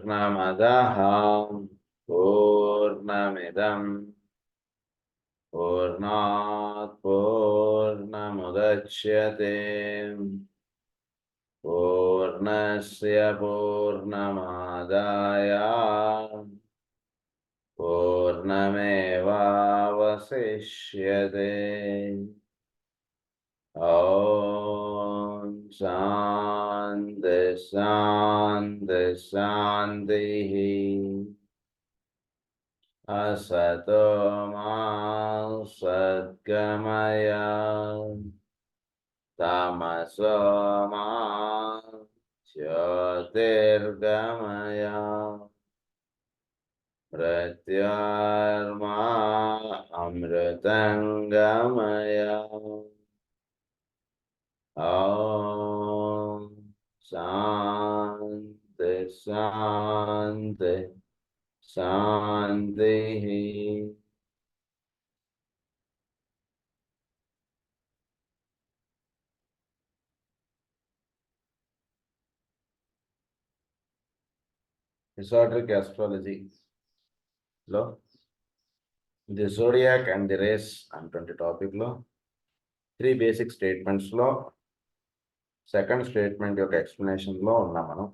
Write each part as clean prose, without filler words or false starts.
पूर्णमदः पूर्णमिदं पूर्णात् पूर्णमुदच्यते पूर्णस्य पूर्णमादाय पूर्णमेवावशिष्यते। ॐ शान्ति शान्ति शान्तिः। असतो मा सद्गमय तमसो मा ज्योतिर्गमय मृत्योर्मा अमृतं गमय। ॐ शान्ति शान्ति शान्तिः। Esoteric astrology లో the zodiac and the race అటువంటి టాపిక్ లో 3 బేసిక్ స్టేట్మెంట్స్ లో సెకండ్ స్టేట్మెంట్ యొక్క ఎక్స్ప్లెనేషన్ లో ఉన్నాం మనం.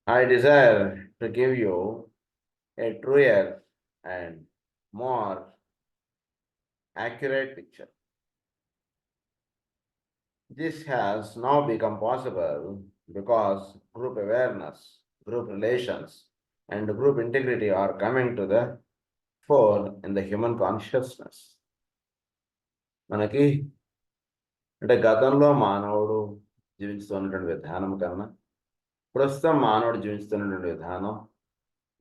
I desire to give you a truer and more accurate picture. This has now become possible because group awareness, group relations, and group integrity are coming to the fore in the human consciousness. మనకి అంటే గతంలో మానవుడు జీవిస్తున్నటువంటి విధానం కన్నా ప్రస్తుతం మానవుడు జీవిస్తున్నటువంటి విధానం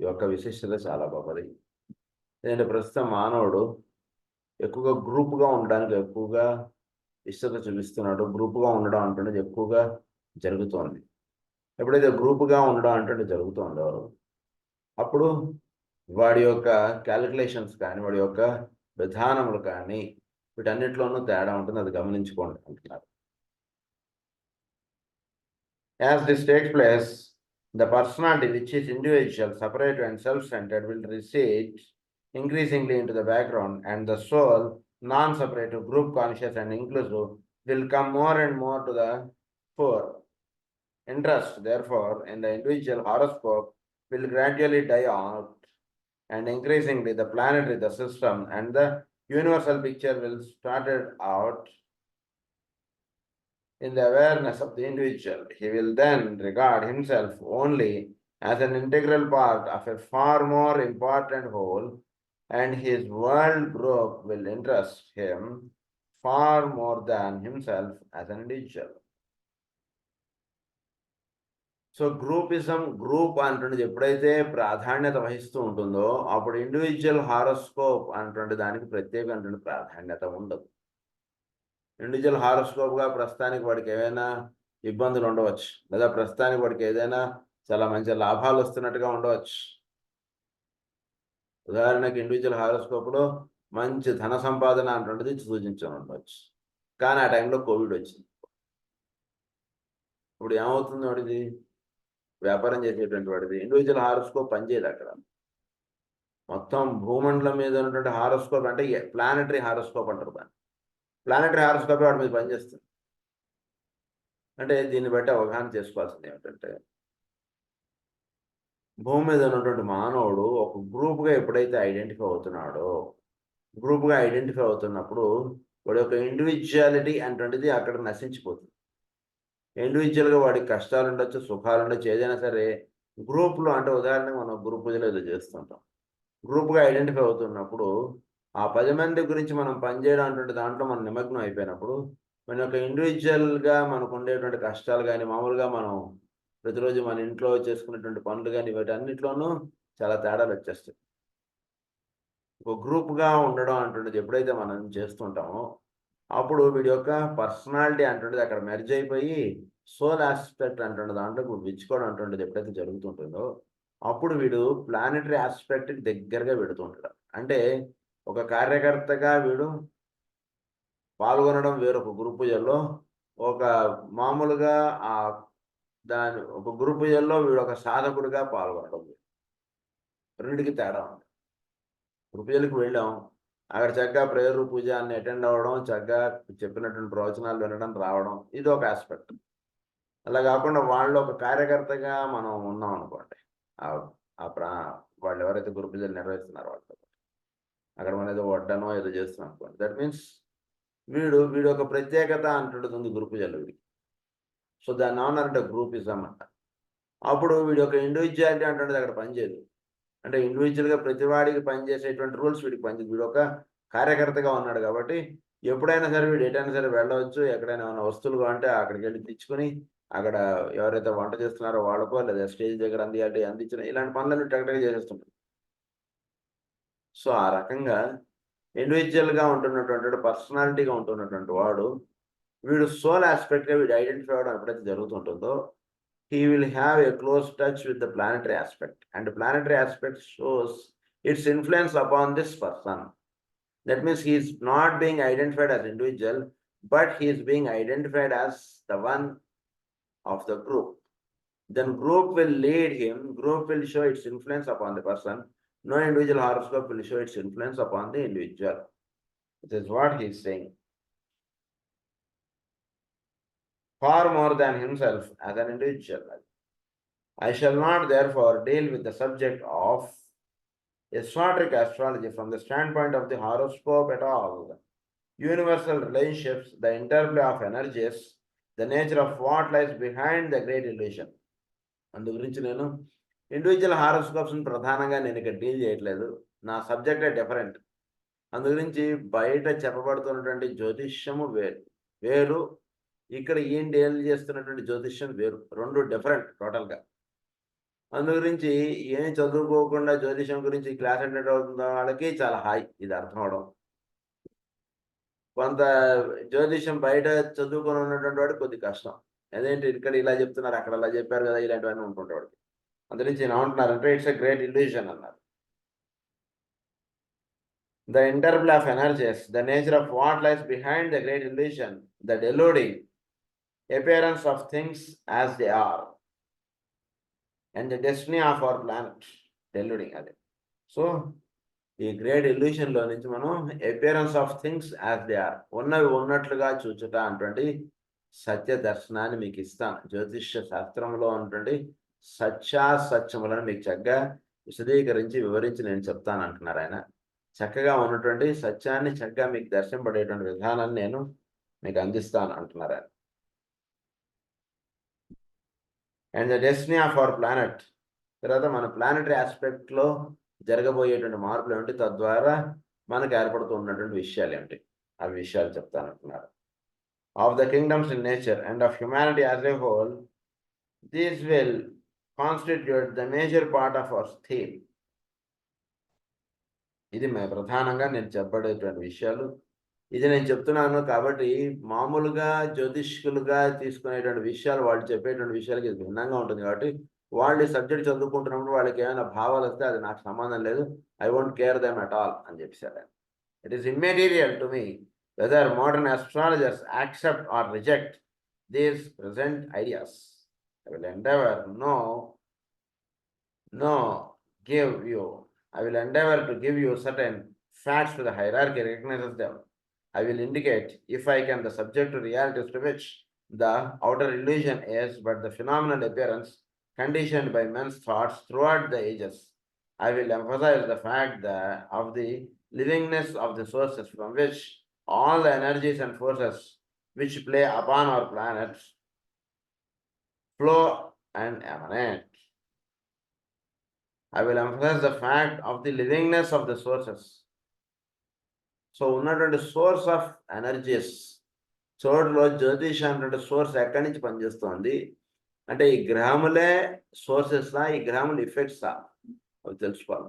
యొక్క విశిష్టత చాలా గొప్పది. ఎందుకంటే ప్రస్తుతం మానవుడు ఎక్కువగా గ్రూప్గా ఉండడానికి ఎక్కువగా ఇష్టత చూపిస్తున్నాడు. గ్రూప్గా ఉండడం అంటున్నది ఎక్కువగా జరుగుతోంది. ఎప్పుడైతే గ్రూప్గా ఉండడం అంటున్నది జరుగుతుందో అప్పుడు వాడి యొక్క క్యాలిక్యులేషన్స్ కానీ వాడి యొక్క విధానములు కానీ వీటన్నిటిలోనూ తేడా ఉంటుంది. అది గమనించుకోండి అంటున్నారు. As this takes place, the personality which is individual, separate and self-centered will recede increasingly into the background, and the soul, non-separative, group conscious and inclusive, will come more and more to the fore. Interest, therefore, in the individual horoscope will gradually die out, and increasingly the planetary, the system, and the universal picture will started out in the awareness of the individual. He will then regard himself only as an integral part of a far more important whole, and his world group will interest him far more than himself as an individual. So group అంటున్నది ఎప్పుడైతే ప్రాధాన్యత వహిస్తూ ఉంటుందో అప్పుడు individual horoscope అంటుండే దానికి ప్రత్యేకమైన ప్రాధాన్యత ఉండదు. ఇండివిజువల్ హారోస్కోప్గా ప్రస్తుతానికి వాడికి ఏమైనా ఇబ్బందులు ఉండవచ్చు, లేదా ప్రస్తుతానికి వాడికి ఏదైనా చాలా మంచి లాభాలు వస్తున్నట్టుగా ఉండవచ్చు. ఉదాహరణకి ఇండివిజువల్ హారోస్కోప్లో మంచి ధన సంపాదన అంటున్నది సూచించని ఉండవచ్చు. కానీ ఆ టైంలో కోవిడ్ వచ్చింది. ఇప్పుడు ఏమవుతుంది వాడిది? వ్యాపారం చేసేటువంటి వాడిది ఇండివిజువల్ హారోస్కోప్ పనిచేయదు. అక్కడ మొత్తం భూమండలం మీద ఉన్నటువంటి హారోస్కోప్ అంటే ప్లానటరీ హారోస్కోప్ అంటారు దాన్ని. ప్లానటరీ హారోస్కోప్ వాడి మీద పనిచేస్తుంది. అంటే దీన్ని బట్టి అవగాహన చేసుకోవాల్సింది ఏమిటంటే భూమి మీద ఉన్నటువంటి మానవుడు ఒక గ్రూప్గా ఎప్పుడైతే ఐడెంటిఫై అవుతున్నాడో, గ్రూప్గా ఐడెంటిఫై అవుతున్నప్పుడు వాడి యొక్క ఇండివిజువాలిటీ అటువంటిది అక్కడ నశించిపోతుంది. ఇండివిజువల్గా వాడికి కష్టాలు ఉండొచ్చు, సుఖాలు ఉండొచ్చు, ఏదైనా సరే గ్రూప్లో అంటే ఉదాహరణకు మనం గ్రూప్ పూజలో ఏదో చేస్తుంటాం. గ్రూప్గా ఐడెంటిఫై అవుతున్నప్పుడు ఆ 10 మంది గురించి మనం పనిచేయడం అటువంటి దాంట్లో మనం నిమగ్నం అయిపోయినప్పుడు మన యొక్క ఇండివిజువల్గా మనకు ఉండేటువంటి కష్టాలు కానీ మామూలుగా మనం ప్రతిరోజు మన ఇంట్లో చేసుకునేటువంటి పనులు కానీ వీటన్నిటిలోనూ చాలా తేడాలు వచ్చేస్తాయి. ఒక గ్రూప్గా ఉండడం అంటున్నది ఎప్పుడైతే మనం చేస్తుంటామో అప్పుడు వీడి యొక్క పర్సనాలిటీ అంటుండేది అక్కడ మెర్జ్ అయిపోయి సోల్ ఆస్పెక్ట్ అంటుండే దాంట్లో విచ్చుకోవడం అంటుండేది ఎప్పుడైతే జరుగుతుంటుందో అప్పుడు వీడు ప్లానెటరీ ఆస్పెక్ట్కి దగ్గరగా పెడుతుంటాడు. అంటే ఒక కార్యకర్తగా వీడు పాల్గొనడం వేరొక గురు పూజల్లో ఒక మామూలుగా దాని ఒక గురు పూజల్లో వీడు ఒక సాధకుడిగా పాల్గొనడం. రెండిటికి తేడా ఉంది. గురు పూజలకు వెళ్ళాం, అక్కడ చక్కగా ప్రేయర్ పూజ అన్ని అటెండ్ అవ్వడం, చక్కగా చెప్పినటువంటి ప్రవచనాలు వినడం, రావడం, ఇది ఒక ఆస్పెక్ట్. అలా కాకుండా వాళ్ళు ఒక కార్యకర్తగా మనం ఉన్నాం అనుకోండి, వాళ్ళు ఎవరైతే గురు పూజలు నిర్వహిస్తున్నారో వాళ్ళతో అక్కడ మనం ఏదో వడ్డనో ఏదో చేస్తున్నాం అనుకోండి, దట్ మీన్స్ వీడు ఒక ప్రత్యేకత అంటుంటుంది గురు పూజలు వీడికి. సో దాన్ని ఏమన్నారంటే గ్రూపిజం అంట. అప్పుడు వీడి యొక్క ఇండివిజువాలిటీ అంటుండేది అక్కడ పనిచేయదు. అంటే ఇండివిజువల్గా ప్రతివాడికి పనిచేసేటువంటి రూల్స్ వీడికి పనిచేయదు. వీడు ఒక కార్యకర్తగా ఉన్నాడు కాబట్టి ఎప్పుడైనా సరే వీడు ఎటైనా సరే వెళ్ళవచ్చు. ఎక్కడైనా ఏమైనా వస్తువులు కావాలంటే అక్కడికి వెళ్ళి తెచ్చుకొని అక్కడ ఎవరైతే వంట చేస్తున్నారో వాళ్ళకో లేదా స్టేజ్ దగ్గర అందించిన ఇలాంటి పనులను టగటగా చేసేస్తుంటారు. సో ఆ రకంగా ఇండివిజువల్గా ఉంటున్నటువంటి పర్సనాలిటీగా ఉంటున్నటువంటి వాడు వీడు సోల్ ఆస్పెక్ట్గా వీడు ఐడెంటిఫై అవ్వడం ఎప్పుడైతే జరుగుతుంటుందో he will have a close touch with the planetary aspect, and the planetary aspect shows its influence upon this person. That means he is not being identified as individual, but he is being identified as the one of the group. Then group will lead him, group will show its influence upon the person. No individual horoscope will show its influence upon the individual. This is what he is saying. Far more than himself as an individual. I shall not therefore deal with the subject of esoteric astrology from the standpoint of the horoscope at all. Universal relationships, the interplay of energies, the nature of what lies behind the great illusion. అందు గురించి నేను individual హారోస్కోప్స్ని ప్రధానంగా నేను ఇక్కడ deal చేయట్లేదు. నా సబ్జెక్టే different. అందు గురించి బయట చెప్పబడుతున్నటువంటి జ్యోతిష్యము వేరు, ఇక్కడ ఏం డీల్ చేస్తున్నటువంటి జ్యోతిష్యం వేరు. రెండు డిఫరెంట్ టోటల్గా. అందు గురించి ఏం చదువుకోకుండా జ్యోతిషం గురించి క్లాస్ అటెండ్ అవుతున్న వాళ్ళకి చాలా హాయ్ ఇది అర్థం అవడం. కొంత జ్యోతిషం బయట చదువుకొని ఉన్నటువంటి వాడికి కొద్ది కష్టం. అదేంటి ఇక్కడ ఇలా చెప్తున్నారు, అక్కడ అలా చెప్పారు కదా, ఇలాంటివన్నీ ఉంటుంటే వాడికి. అందు నుంచి ఏమంటున్నారంటే ఇట్స్ ఎ గ్రేట్ ఇల్యూషన్ అన్నారు. The interplay of energies, the nature of what lies behind the great illusion, the deluding appearance of things as they are, and the destiny of our planet, deluding అదే. So ఈ great ఇల్యూషన్లో నుంచి మనం appearance of things as they are, ఉన్నవి ఉన్నట్లుగా చూచుట అటువంటి సత్య దర్శనాన్ని మీకు ఇస్తాను. జ్యోతిష్య శాస్త్రంలో ఉన్నటువంటి సత్యాసత్యములను మీకు చక్కగా విశదీకరించి వివరించి నేను చెప్తాను అంటున్నారు ఆయన. చక్కగా ఉన్నటువంటి సత్యాన్ని చక్కగా మీకు దర్శనపడేటువంటి విధానాన్ని నేను మీకు అందిస్తాను అంటున్నారు ఆయన. And the destiny of our planet, తర్వాత మన ప్లానెటరీ ఆస్పెక్ట్లో జరగబోయేటువంటి మార్పులు ఏమిటి, తద్వారా మనకు ఏర్పడుతూ ఉన్నటువంటి విషయాలు ఏమిటి, ఆ విషయాలు చెప్తాను అంటున్నారు. Of the kingdoms in nature and of humanity as a whole, these will constitute the major part of our theme. ఇది ప్రధానంగా నేను చెప్పబడేటువంటి విషయాలు. ఇది నేను చెప్తున్నాను కాబట్టి మామూలుగా జ్యోతిష్కులుగా తీసుకునేటువంటి విషయాలు, వాళ్ళు చెప్పేటువంటి విషయాలకి ఇది భిన్నంగా ఉంటుంది కాబట్టి వాళ్ళు ఈ సబ్జెక్ట్ చదువుకుంటున్నప్పుడు వాళ్ళకి ఏమైనా భావాలు వస్తే అది నాకు సంబంధం లేదు, I won't care them at all అని చెప్పేశారు. It is immaterial to me whether modern astrologers accept or reject these present ideas. I will endeavour I will endeavor to give you certain facts to the hierarchy recognizes them. I will indicate, if I can, the subject to realities to which the outer illusion is but the phenomenal appearance conditioned by men's thoughts throughout the ages. I will emphasize the fact of the livingness of the sources from which all the energies and forces which play upon our planet flow and emanate. I will emphasize the fact of the livingness of the sources. So ఉన్నటువంటి source of energies చోటులో జ్యోతిష్ అనేటువంటి source ఎక్కడి నుంచి పనిచేస్తుంది అంటే ఈ గ్రహములే సోర్సెస్లా, ఈ గ్రహములు ఇఫెక్ట్సా అవి తెలుసుకోవాలి.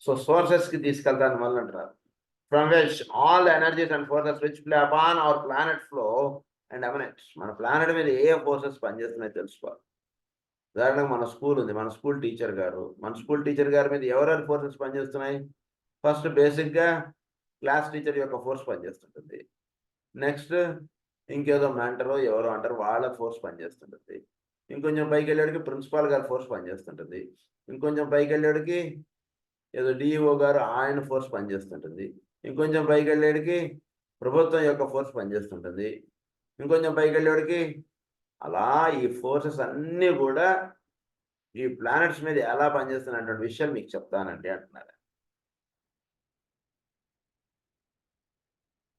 సో సోర్సెస్కి తీసుకెళ్తాను మళ్ళీ అంటారు. From which all the energies and forces which play upon our planet flow and emanate. మన ప్లానెట్ మీద ఏ ఫోర్సెస్ పనిచేస్తున్నాయో తెలుసుకోవాలి. ఉదాహరణకు మన స్కూల్ ఉంది, మన స్కూల్ టీచర్ గారి మీద ఎవరెవరి ఫోర్సెస్ పనిచేస్తున్నాయి? ఫస్ట్ బేసిక్గా క్లాస్ టీచర్ యొక్క ఫోర్స్ పనిచేస్తుంటుంది. నెక్స్ట్ ఇంకేదో మెంటరో ఎవరో అంటారు, వాళ్ళ ఫోర్స్ పనిచేస్తుంటుంది. ఇంకొంచెం పైకి వెళ్ళేడికి ప్రిన్సిపాల్ గారి ఫోర్స్ పనిచేస్తుంటుంది. ఇంకొంచెం పైకి వెళ్ళేడికి ఏదో డిఈఓ గారు ఆయన ఫోర్స్ పనిచేస్తుంటుంది. ఇంకొంచెం పైకి వెళ్ళేడికి ప్రభుత్వం యొక్క ఫోర్స్ పనిచేస్తుంటుంది. ఇంకొంచెం పైకి వెళ్ళేడికి అలా ఈ ఫోర్సెస్ అన్నీ కూడా ఈ ప్లానెట్స్ మీద ఎలా పనిచేస్తున్నటువంటి విషయం మీకు చెప్తానండి అంటున్నారు.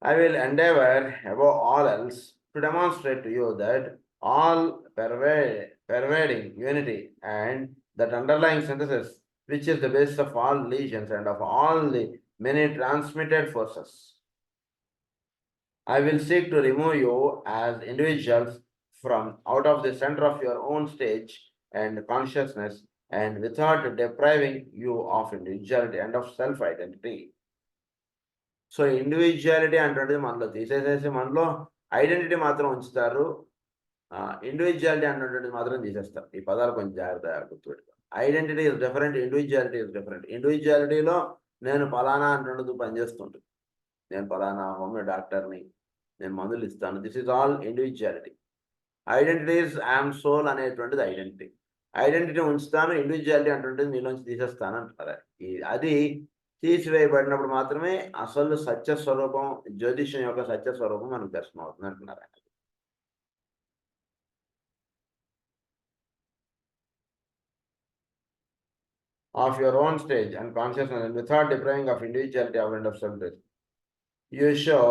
I will endeavor above all else to demonstrate to you that all pervading unity and that underlying synthesis, which is the basis of all legions and of all the many transmitted forces. I will seek to remove you as individuals from out of the center of your own stage and consciousness, and without depriving you of individuality and of self-identity. So individuality అంటే మనలో తీసేసేసి మనలో identity మాత్రం ఉంచుతారు. Individuality అన్నటువంటిది మాత్రం తీసేస్తారు. ఈ పదాలు కొంచెం జాగ్రత్తగా గుర్తుపెట్టుకో. Identity is different, individuality is different. ఇండివిజువాలిటీలో నేను ఫలానా అంటున్నది పనిచేస్తుంటుంది. నేను ఫలానా హోమియో డాక్టర్ని, నేను మందులు ఇస్తాను. This is all individuality. Identity is I am soul అనేటువంటిది ఐడెంటిటీ. ఐడెంటిటీ ఉంచుతాను, ఇండివిజువాలిటీ అంటుంటుంది మీలోంచి తీసేస్తాను అంటారు. అది తీసివేయబడినప్పుడు మాత్రమే అసలు సత్య స్వరూపం, జ్యోతిష్యం యొక్క సత్య స్వరూపం మనకు దర్శనం అవుతుంది అంటున్నారు. Of your own stage and consciousness and without depriving of individuality of self. You show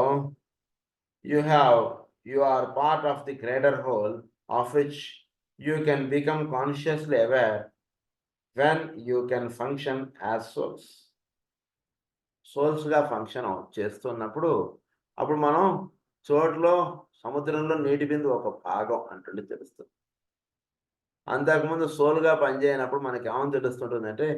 you are part of the greater whole of which you can become consciously aware when you can function as souls. సోల్స్గా function చేస్తున్నప్పుడు అప్పుడు మనం చోట్లో సముద్రంలో నీటి బిందు ఒక భాగం అంటుండే తెలుస్తుంది. అంతకుముందు సోల్గా పనిచేయనప్పుడు మనకి ఏమని తెలుస్తుంటుందంటే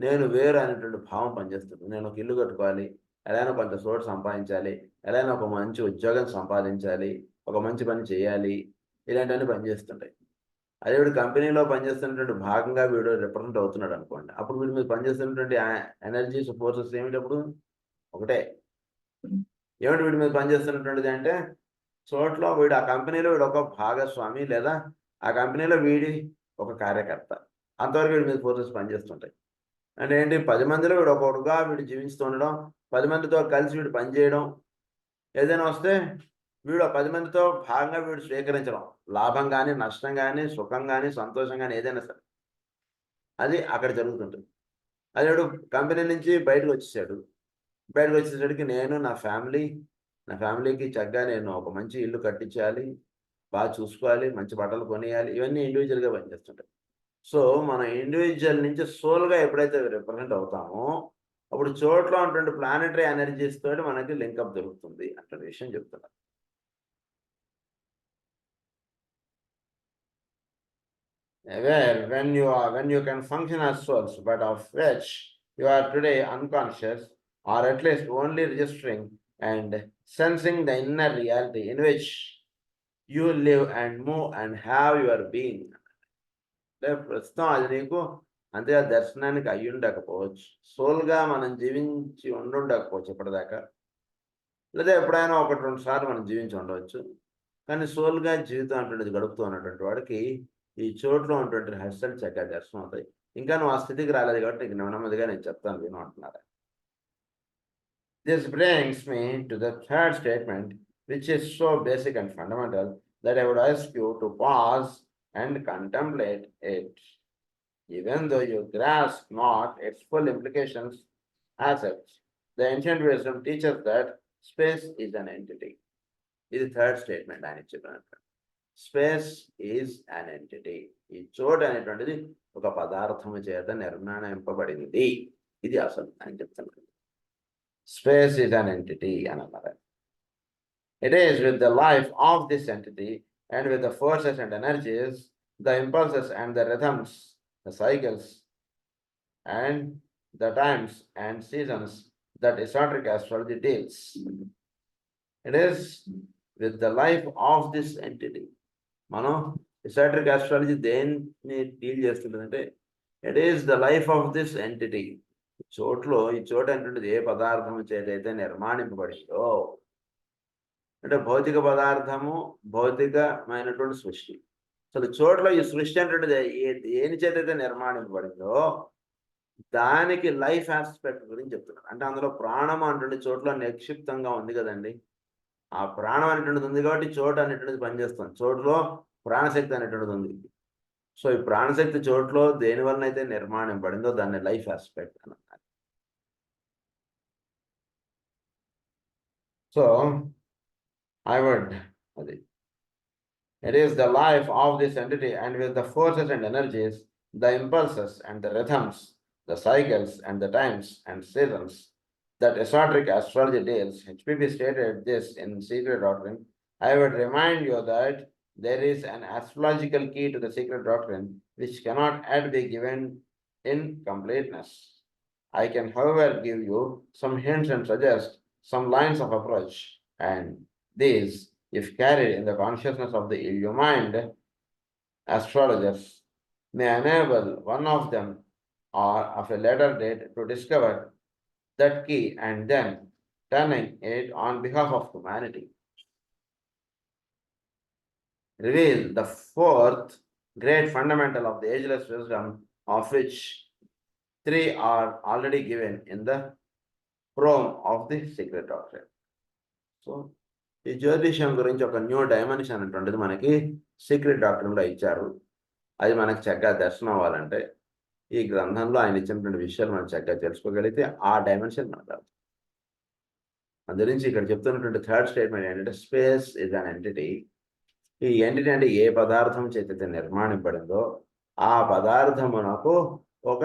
నేను వేరు అనేటువంటి భావం పనిచేస్తుంది. నేను ఒక ఇల్లు కట్టుకోవాలి, ఎలాగైనా కొంత చోటు సంపాదించాలి, ఎలాగైనా ఒక మంచి ఉద్యోగం సంపాదించాలి, ఒక మంచి పని చేయాలి, ఇలాంటివన్నీ పనిచేస్తుంటాయి. అదే వీడు కంపెనీలో పనిచేస్తున్నటువంటి భాగంగా వీడు రిప్రజెంట్ అవుతున్నాడు అనుకోండి, అప్పుడు వీడి మీద పనిచేస్తున్నటువంటి ఎనర్జీస్ ఫోర్సెస్ ఏమిటప్పుడు ఒకటే. ఏమిటి వీడి మీద పనిచేస్తున్నటువంటిది అంటే చోట్ల వీడు ఆ కంపెనీలో వీడు ఒక భాగస్వామి లేదా ఆ కంపెనీలో వీడి ఒక కార్యకర్త. అంతవరకు వీడి మీద ఫోర్సెస్ పనిచేస్తుంటాయి. అంటే ఏంటి, 10 మందిలో వీడు ఒకడుగా వీడు జీవిస్తూ ఉండడం, 10 మందితో కలిసి వీడు పనిచేయడం, ఏదైనా వస్తే వీడు 10 మందితో భాగంగా వీడు స్వీకరించడం, లాభం కానీ నష్టం కానీ సుఖం కానీ సంతోషం కానీ ఏదైనా సరే అది అక్కడ జరుగుతుంటుంది. అది వీడు కంపెనీ నుంచి బయటకు వచ్చేసాడు. బయటకు వచ్చేసరికి నేను నా ఫ్యామిలీకి చక్కగా నేను ఒక మంచి ఇల్లు కట్టించాలి, బాగా చూసుకోవాలి, మంచి బట్టలు కొనియాలి, ఇవన్నీ ఇండివిజువల్గా పనిచేస్తుంటాయి. సో మన ఇండివిజువల్ నుంచి సోల్గా ఎప్పుడైతే రిప్రజెంట్ అవుతామో అప్పుడు చోట్ల ఉన్నటువంటి ప్లానెటరీ ఎనర్జీస్ తోటి మనకి లింకప్ దొరుకుతుంది అంటే విషయం చెప్తున్నారు. Where when you can function as souls, but of which you are today unconscious, or at least only registering and sensing the inner reality in which you live and move and have your being. ప్రస్తుతం అది నీకు అంతేగా దర్శనానికి అయ్యి ఉండకపోవచ్చు, సోల్గా మనం జీవించి ఉండుండకపోవచ్చు ఇప్పటిదాకా, లేదా ఎప్పుడైనా 1-2 సార్లు మనం జీవించి ఉండవచ్చు. కానీ సోల్గా జీవితం అంటున్నది గడుపుతూ ఉన్నటువంటి వాడికి ఈ చోట్లో ఉన్నటువంటి రహస్యాలు చక్కగా దర్శనం అవుతాయి. ఇంకా నువ్వు ఆ స్థితికి రాలేదు కాబట్టి నీకు నెమ్మదిగా నేను చెప్తాను విను అంటున్నారు. This brings me to the third statement, which is so basic and fundamental that I would ask you to pause and contemplate it, even though you grasp not its full implications as such. The ancient wisdom teaches that space is an entity. This is the third statement ఆయన చెప్పినట్టు. Space is an entity. ఈ చోటు అనేటువంటిది ఒక పదార్థము చేత నిర్మాణింపబడింది. ఇది అసలు ఆయన చెప్తున్నారు. స్పేస్ ఈజ్ అన్ ఎంటిటీ అని అన్నారు. It is with the life of this entity and with the forces and energies, the impulses and the rhythms, the cycles and the times and seasons that esoteric astrology deals. It is with the life of this entity. మనం esoteric astrology దేన్ని deal చేస్తుందంటే it is the life of this entity. ఈ చోటు అనేటువంటిది ఏ పదార్థం చేతైతే నిర్మాణింపబడిందో అంటే భౌతిక పదార్థము, భౌతికమైనటువంటి సృష్టి. అసలు చోట్ల ఈ సృష్టి అనేటువంటిది దేని చేత అయితే నిర్మాణింపబడిందో దానికి లైఫ్ ఆస్పెక్ట్ గురించి చెప్తున్నాడు. అంటే అందులో ప్రాణం అనేటువంటి చోట్ల నిక్షిప్తంగా ఉంది కదండి. ఆ ప్రాణం అనేటువంటిది ఉంది కాబట్టి చోటు అనేటువంటిది పనిచేస్తుంది. చోటులో ప్రాణశక్తి అనేటువంటిది ఉంది. సో ఈ ప్రాణశక్తి చోటులో దేని వలన అయితే నిర్మాణింపబడిందో దాన్ని లైఫ్ ఆస్పెక్ట్ అని అన్నారు. So I would, it is the life of this entity, and with the forces and energies, the impulses and the rhythms, the cycles and the times and seasons that esoteric astrology deals. HPP stated this in Secret Doctrine. I would remind you that there is an astrological key to the Secret Doctrine which cannot yet be given in completeness. I can, however, give you some hints and suggest some lines of approach, and these, if carried in the consciousness of the illumined astrologers, may enable one of them or of a later date to discover that key and then turning it on behalf of humanity. Reveal the fourth great fundamental of the ageless wisdom, of which three are already given in the Prom of the Secret Doctrine. So, ఈ జ్యోతిష్యం గురించి ఒక new dimension అనేటువంటిది మనకి secret డాక్టర్లో ఇచ్చారు. అది మనకు చక్కగా దర్శనం అవ్వాలంటే ఈ గ్రంథంలో ఆయన ఇచ్చినటువంటి విషయాలు మనం చక్కగా తెలుసుకోగలిగితే ఆ డైమెన్షన్ మనకు రాదు. అందుగురించి ఇక్కడ చెప్తున్నటువంటి థర్డ్ స్టేట్మెంట్ ఏంటంటే స్పేస్ ఇస్ అన్ ఎంటిటీ. ఈ ఎంటిటీ అంటే ఏ పదార్థం చేత నిర్మాణింపడిందో ఆ పదార్థమునకు ఒక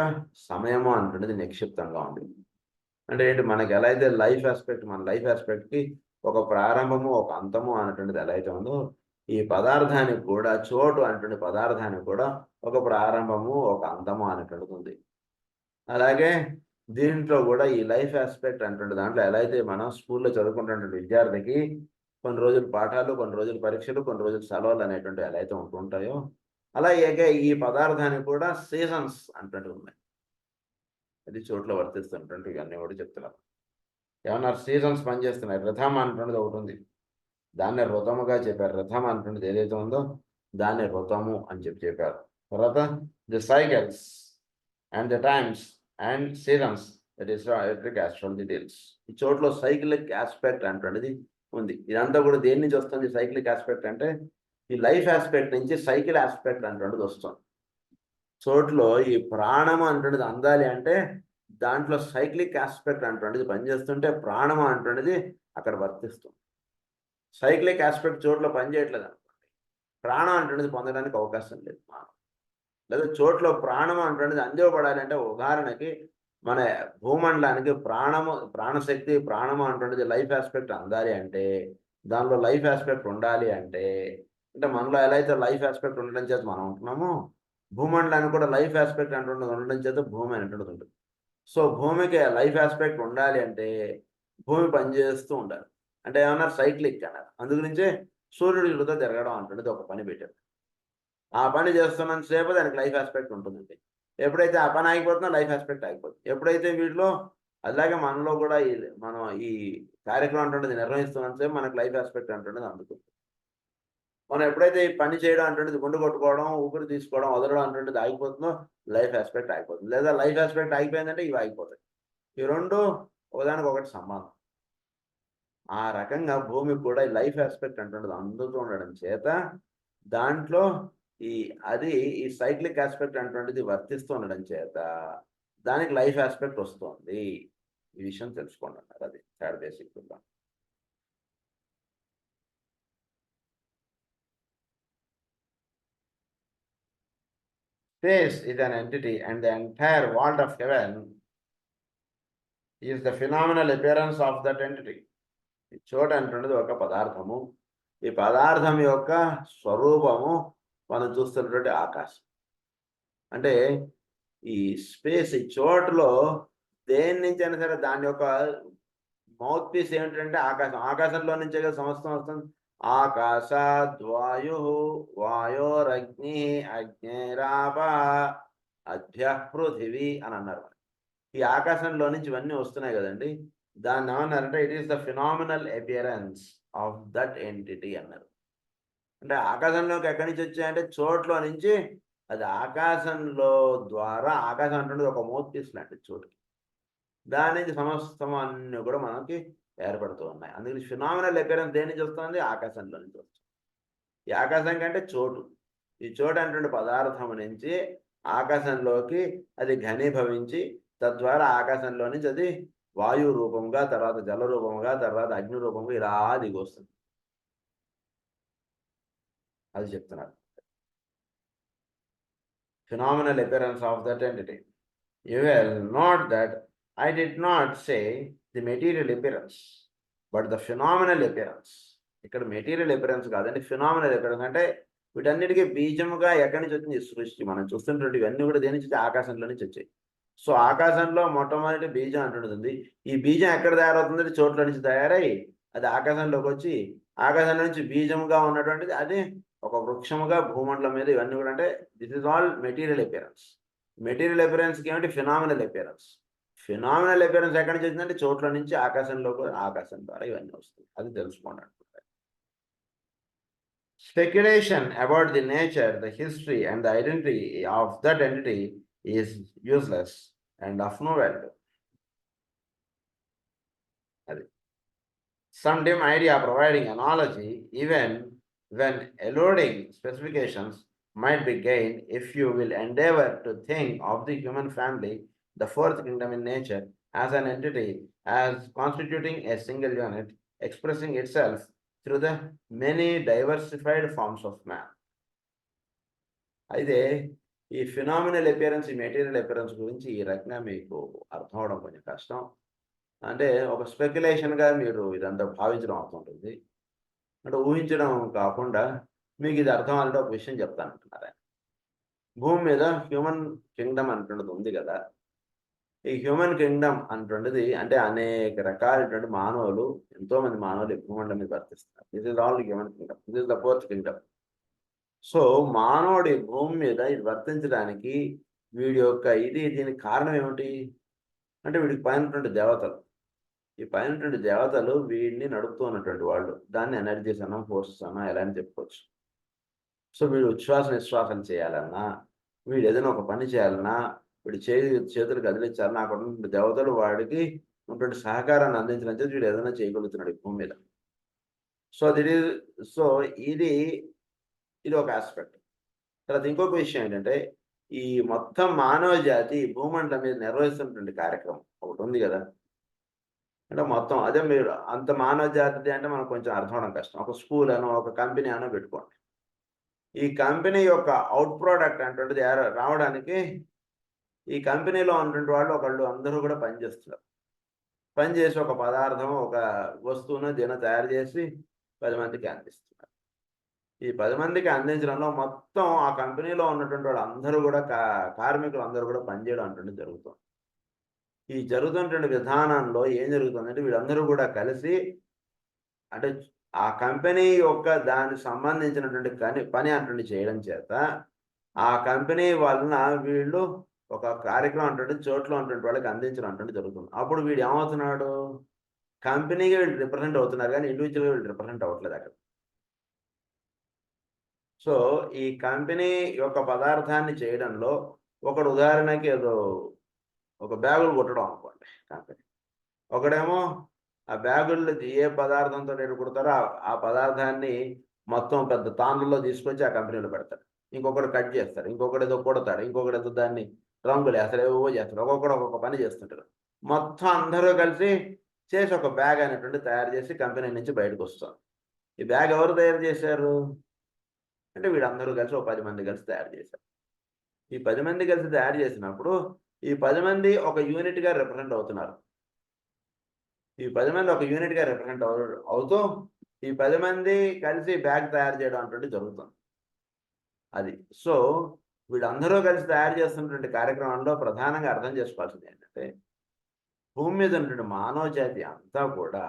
సమయము అనేటువంటిది నిక్షిప్తంగా ఉంది. అంటే ఏంటి, మనకి ఎలా అయితే లైఫ్ ఆస్పెక్ట్, మన లైఫ్ ఆస్పెక్ట్కి ఒక ప్రారంభము ఒక అంతము అనేటువంటిది ఎలా అయితే ఉందో ఈ పదార్థానికి కూడా, చోటు అనేటువంటి పదార్థానికి కూడా ఒక ప్రారంభము ఒక అంతము అనేటువంటిది ఉంది. అలాగే దీంట్లో కూడా ఈ లైఫ్ ఆస్పెక్ట్ అనేటువంటి దాంట్లో ఎలా అయితే మనం స్కూల్లో చదువుకుంటున్నటువంటి విద్యార్థికి కొన్ని రోజులు పాఠాలు, కొన్ని రోజులు పరీక్షలు, కొన్ని రోజులు సెలవులు అనేటువంటి ఎలా అయితే ఉంటుంటాయో అలాగే ఈ పదార్థానికి కూడా సీజన్స్ అనేటువంటివి ఉన్నాయి. అది చోట్ల వర్తిస్తున్నటువంటి ఇవన్నీ కూడా చెప్తున్నారు. ఏమన్నా సీజన్స్ పనిచేస్తున్నాయి. రథం అంటున్నది ఒకటి ఉంది, దాన్ని ఋతముగా చెప్పారు. రథం అంటున్నది ఏదైతే ఉందో దాన్ని ఋతము అని చెప్పారు. తర్వాత the cycles and the times and seasons, that is electric astrology deals. ఈ చోట్ల సైక్లిక్ ఆస్పెక్ట్ అంటున్నది ఉంది. ఇదంతా కూడా దేని నుంచి వస్తుంది? సైక్లిక్ ఆస్పెక్ట్ అంటే ఈ లైఫ్ ఆస్పెక్ట్ నుంచి సైకిల్ ఆస్పెక్ట్ అంటున్నది వస్తుంది. చోట్లో ఈ ప్రాణం అంటున్నది అందాలి అంటే దాంట్లో సైక్లిక్ ఆస్పెక్ట్ అంటున్నది పనిచేస్తుంటే ప్రాణం అంటున్నది అక్కడ వర్తిస్తుంది. సైక్లిక్ ఆస్పెక్ట్ చోట్ల పనిచేయట్లేదు అనుకోండి, ప్రాణం అంటున్నది పొందడానికి అవకాశం లేదు. లేదా చోట్ల ప్రాణం అంటున్నది అందివ్వబడాలి అంటే, ఉదాహరణకి మన భూమండలానికి ప్రాణశక్తి, ప్రాణము అంటున్నది లైఫ్ ఆస్పెక్ట్ అందాలి అంటే, దానిలో లైఫ్ ఆస్పెక్ట్ ఉండాలి అంటే మనలో ఎలా అయితే లైఫ్ ఆస్పెక్ట్ ఉండడం చేత మనం ఉంటున్నామో, భూమండలానికి కూడా లైఫ్ ఆస్పెక్ట్ అంటున్నది ఉండడం చేత భూమి అనేటువంటిది ఉంటుంది. సో భూమికి లైఫ్ ఆస్పెక్ట్ ఉండాలి అంటే భూమి పనిచేస్తూ ఉండాలి. అంటే ఏమన్నారు? సైక్లిక్ అన్నారు. అందుగురించే సూర్యుడి చుట్టూ తిరగడం అంటున్నది ఒక పని పెట్టారు. ఆ పని చేస్తున్నంత సేపు దానికి లైఫ్ ఆస్పెక్ట్ ఉంటుందండి. ఎప్పుడైతే ఆ పని ఆగిపోతుందో లైఫ్ ఆస్పెక్ట్ ఆగిపోతుంది. ఎప్పుడైతే వీటిలో అలాగే మనలో కూడా మనం ఈ కార్యక్రమం అంటున్నది నిర్వహిస్తున్నంత సేపు మనకు లైఫ్ ఆస్పెక్ట్ అంటున్నది అందుతుంది. మనం ఎప్పుడైతే ఈ పని చేయడం అంటున్నది, గుండు కొట్టుకోవడం, ఊపిరి తీసుకోవడం, వదలడం అంటున్నది ఆగిపోతుందో లైఫ్ ఆస్పెక్ట్ ఆగిపోతుంది. లేదా లైఫ్ ఆస్పెక్ట్ ఆగిపోయిందంటే ఇవి ఆగిపోతాయి. ఈ రెండు ఒకదానికొకటి సంబంధం. ఆ రకంగా భూమికి కూడా ఈ లైఫ్ ఆస్పెక్ట్ అంటున్నది అందుతూ ఉండడం చేత దాంట్లో ఈ సైక్లిక్ ఆస్పెక్ట్ అంటున్నది వర్తిస్తూ ఉండడం చేత దానికి లైఫ్ ఆస్పెక్ట్ వస్తుంది. ఈ విషయం తెలుసుకోండి అన్నారు. అది third basic. Space is an entity, and the entire world of heaven is the phenomenal appearance of that entity. ఈ చోట అంటున్నది ఒక పదార్థము. ఈ పదార్థం యొక్క స్వరూపము మనం చూస్తున్నటువంటి ఆకాశం. అంటే ఈ స్పేస్, ఈ చోటులో దేని నుంచి అయినా సరే దాని యొక్క మౌత్ పీస్ ఏమిటంటే ఆకాశం. ఆకాశంలో నుంచే కదా సమస్తం వస్తుంది. ఆకాశాద్వాయు వాయోరగ్ని అగ్నిరాప అద్య పృథివీ అని అన్నారు. ఈ ఆకాశంలో నుంచి ఇవన్నీ వస్తున్నాయి కదండి. దాన్ని ఏమన్నారంటే it is the phenomenal appearance of that entity అన్నారు. అంటే ఆకాశంలోకి ఎక్కడి నుంచి వచ్చాయంటే చోట్లో నుంచి, అది ఆకాశంలో ద్వారా, ఆకాశం అంటే ఒక మౌత్ పీస్ లాంటి చోటుకి, దాని నుంచి సమస్తం అన్నీ కూడా మనకి ఏర్పడుతూ ఉన్నాయి. అందుకని ఫినామినల్ అపియరెన్స్ దేని నుంచి వస్తుంది? ఆకాశంలో నుంచి వస్తుంది. ఈ ఆకాశం కంటే చోటు, ఈ చోటు అనేటువంటి పదార్థం నుంచి ఆకాశంలోకి అది ఘనీభవించి, తద్వారా ఆకాశంలో నుంచి అది వాయు రూపంగా, తర్వాత జల రూపంగా, తర్వాత అగ్ని రూపంగా ఇలా దిగి వస్తుంది. అది చెప్తున్నారు. Phenomenal appearance of that entity. You will note that I did not say the material appearance, but the phenomenal appearance. ఇక్కడ మెటీరియల్ అపియరెన్స్ కాదండి, ఫినామినల్ అపియరెన్స్. అంటే వీటన్నిటికీ బీజముగా ఎక్కడి నుంచి వచ్చింది? సృష్టి. మనం చూస్తుంటే ఇవన్నీ కూడా దేని నుంచి? ఆకాశంలో నుంచి వచ్చాయి. సో ఆకాశంలో మొట్టమొదటి బీజం అంటుంటుంది. ఈ బీజం ఎక్కడ తయారవుతుంది? చోట్ల నుంచి తయారై అది ఆకాశంలోకి వచ్చి, ఆకాశం నుంచి బీజముగా ఉన్నటువంటిది అది ఒక వృక్షముగా భూమండలం మీద, ఇవన్నీ కూడా అంటే this is all material appearance. Material అపియరెన్స్కి ఏమిటి? Phenomenal appearance. ఫినామినల్ అపియరెన్స్ ఎక్కడి నుంచి వచ్చిందంటే చోట్ల నుంచి ఆకాశంలోకి, ఆకాశం ద్వారా ఇవన్నీ వస్తుంది. అది తెలుసుకోండి అంటున్నారు. Speculation about the nature, the history and the identity of that entity is useless and of no value. Some dim idea providing analogy, even when eluding specifications, might be gained if you will endeavor to think of the human family, the fourth kingdom in nature, as an entity, as constituting a single unit, expressing itself through the many diversified forms of man. అయితే ఈ phenomenal appearance, ఈ material appearance గురించి ఈ రకంగా మీకు అర్థం అవడం కొంచెం కష్టం. అంటే ఒక స్పెక్యులేషన్గా మీరు ఇదంతా భావించడం అవుతుంటుంది. అంటే ఊహించడం కాకుండా మీకు ఇది అర్థం అవ్వాలంటే ఒక విషయం చెప్తానంటున్నారు ఆయన. భూమి మీద హ్యూమన్ కింగ్డమ్ అంటున్నది ఉంది కదా. ఈ హ్యూమన్ కింగ్డమ్ అంటున్నది అంటే అనేక రకాలైనటువంటి మానవులు, ఎంతోమంది మానవులు ఈ భూమండలం మీద వర్తిస్తున్నారు. This is all human kingdom, this is the fourth kingdom. So మానవుడి భూమి మీద ఇది వర్తించడానికి వీడి యొక్క దీనికి కారణం ఏమిటి అంటే వీడికి పైనటువంటి దేవతలు. ఈ పైనటువంటి దేవతలు వీడిని నడుపుతూ ఉన్నటువంటి వాళ్ళు. దాన్ని ఎనర్జీస్ అన్నా, ఫోర్సెస్ అన్నా ఎలా అని చెప్పుకోవచ్చు. సో వీడు ఉచ్ఛ్వాస నిశ్వాసం చేయాలన్నా, వీడు ఏదైనా ఒక పని చేయాలన్నా, వీడు చేతులు కదిలించాలన్నా, అక్కడ ఉన్న దేవతలు వాడికి ఉన్నటువంటి సహకారాన్ని అందించడం చేసి వీడు ఏదైనా చేయగలుగుతున్నాడు ఈ భూమి మీద. సో ఇది ఒక ఆస్పెక్ట్. తర్వాత ఇంకొక విషయం ఏంటంటే, ఈ మొత్తం మానవ జాతి భూమండలం మీద నిర్వహిస్తున్నటువంటి కార్యక్రమం ఒకటి ఉంది కదా. అంటే మొత్తం అదే మీరు అంత మానవ జాతి అంటే మనకు కొంచెం అర్థం అవడం కష్టం. ఒక స్కూల్ అనో, ఒక కంపెనీ అనో పెట్టుకోండి. ఈ కంపెనీ యొక్క అవుట్ ప్రోడక్ట్ అటువంటిది రావడానికి ఈ కంపెనీలో ఉన్నటువంటి వాళ్ళు ఒకళ్ళు అందరూ కూడా పనిచేస్తున్నారు. పనిచేసి ఒక పదార్థం, ఒక వస్తువును దీన్ని తయారు చేసి 10 మందికి అందిస్తున్నారు. ఈ 10 మందికి అందించడంలో మొత్తం ఆ కంపెనీలో ఉన్నటువంటి వాళ్ళు అందరూ కూడా కార్మికులు అందరూ కూడా పనిచేయడం అంటుండే జరుగుతుంది. ఈ జరుగుతున్నటువంటి విధానంలో ఏం జరుగుతుందంటే వీళ్ళందరూ కూడా కలిసి అంటే ఆ కంపెనీ యొక్క దానికి సంబంధించినటువంటి పని అటువంటి చేయడం చేత ఆ కంపెనీ వలన వీళ్ళు ఒక కార్యక్రమం అంటే చోట్ల ఉన్నటువంటి వాళ్ళకి అందించడం అంటే జరుగుతుంది. అప్పుడు వీడు ఏమవుతున్నాడు? కంపెనీగా వీళ్ళు రిప్రజెంట్ అవుతున్నారు కానీ ఇండివిజువల్గా వీళ్ళు రిప్రజెంట్ అవ్వట్లేదు అక్కడ. సో ఈ కంపెనీ యొక్క పదార్థాన్ని చేయడంలో ఒకడు ఉదాహరణకి ఏదో ఒక బ్యాగులు కుట్టడం అనుకోండి కంపెనీ. ఒకడేమో ఆ బ్యాగుల్లో ఏ పదార్థంతో నేను కుడతారో ఆ పదార్థాన్ని మొత్తం పెద్ద తాండ్రులో తీసుకొచ్చి ఆ కంపెనీలో పెడతాడు. ఇంకొకడు కట్ చేస్తాడు, ఇంకొకటి ఏదో కుడతాడు, ఇంకొకటి ఏదో దాన్ని రంగులు వేస్తారు, ఏవో చేస్తారు. ఒక్కొక్కడు ఒక్కొక్క పని చేస్తుంటారు. మొత్తం అందరూ కలిసి చేసి ఒక బ్యాగ్ అనేటువంటి తయారు చేసి కంపెనీ నుంచి బయటకు వస్తాం. ఈ బ్యాగ్ ఎవరు తయారు చేశారు అంటే వీళ్ళందరూ కలిసి ఒక 10 మంది కలిసి తయారు చేశారు. ఈ 10 మంది కలిసి తయారు చేసినప్పుడు ఈ 10 మంది ఒక యూనిట్గా రిప్రజెంట్ అవుతున్నారు. ఈ 10 మంది ఒక యూనిట్గా రిప్రజెంట్ అవుతూ ఈ 10 మంది కలిసి బ్యాగ్ తయారు చేయడం అంటే జరుగుతుంది. అది సో వీళ్ళందరూ కలిసి తయారు చేస్తున్నటువంటి కార్యక్రమంలో ప్రధానంగా అర్థం చేసుకోవాల్సింది ఏంటంటే భూమి మీద ఉన్నటువంటి మానవ జాతి అంతా కూడా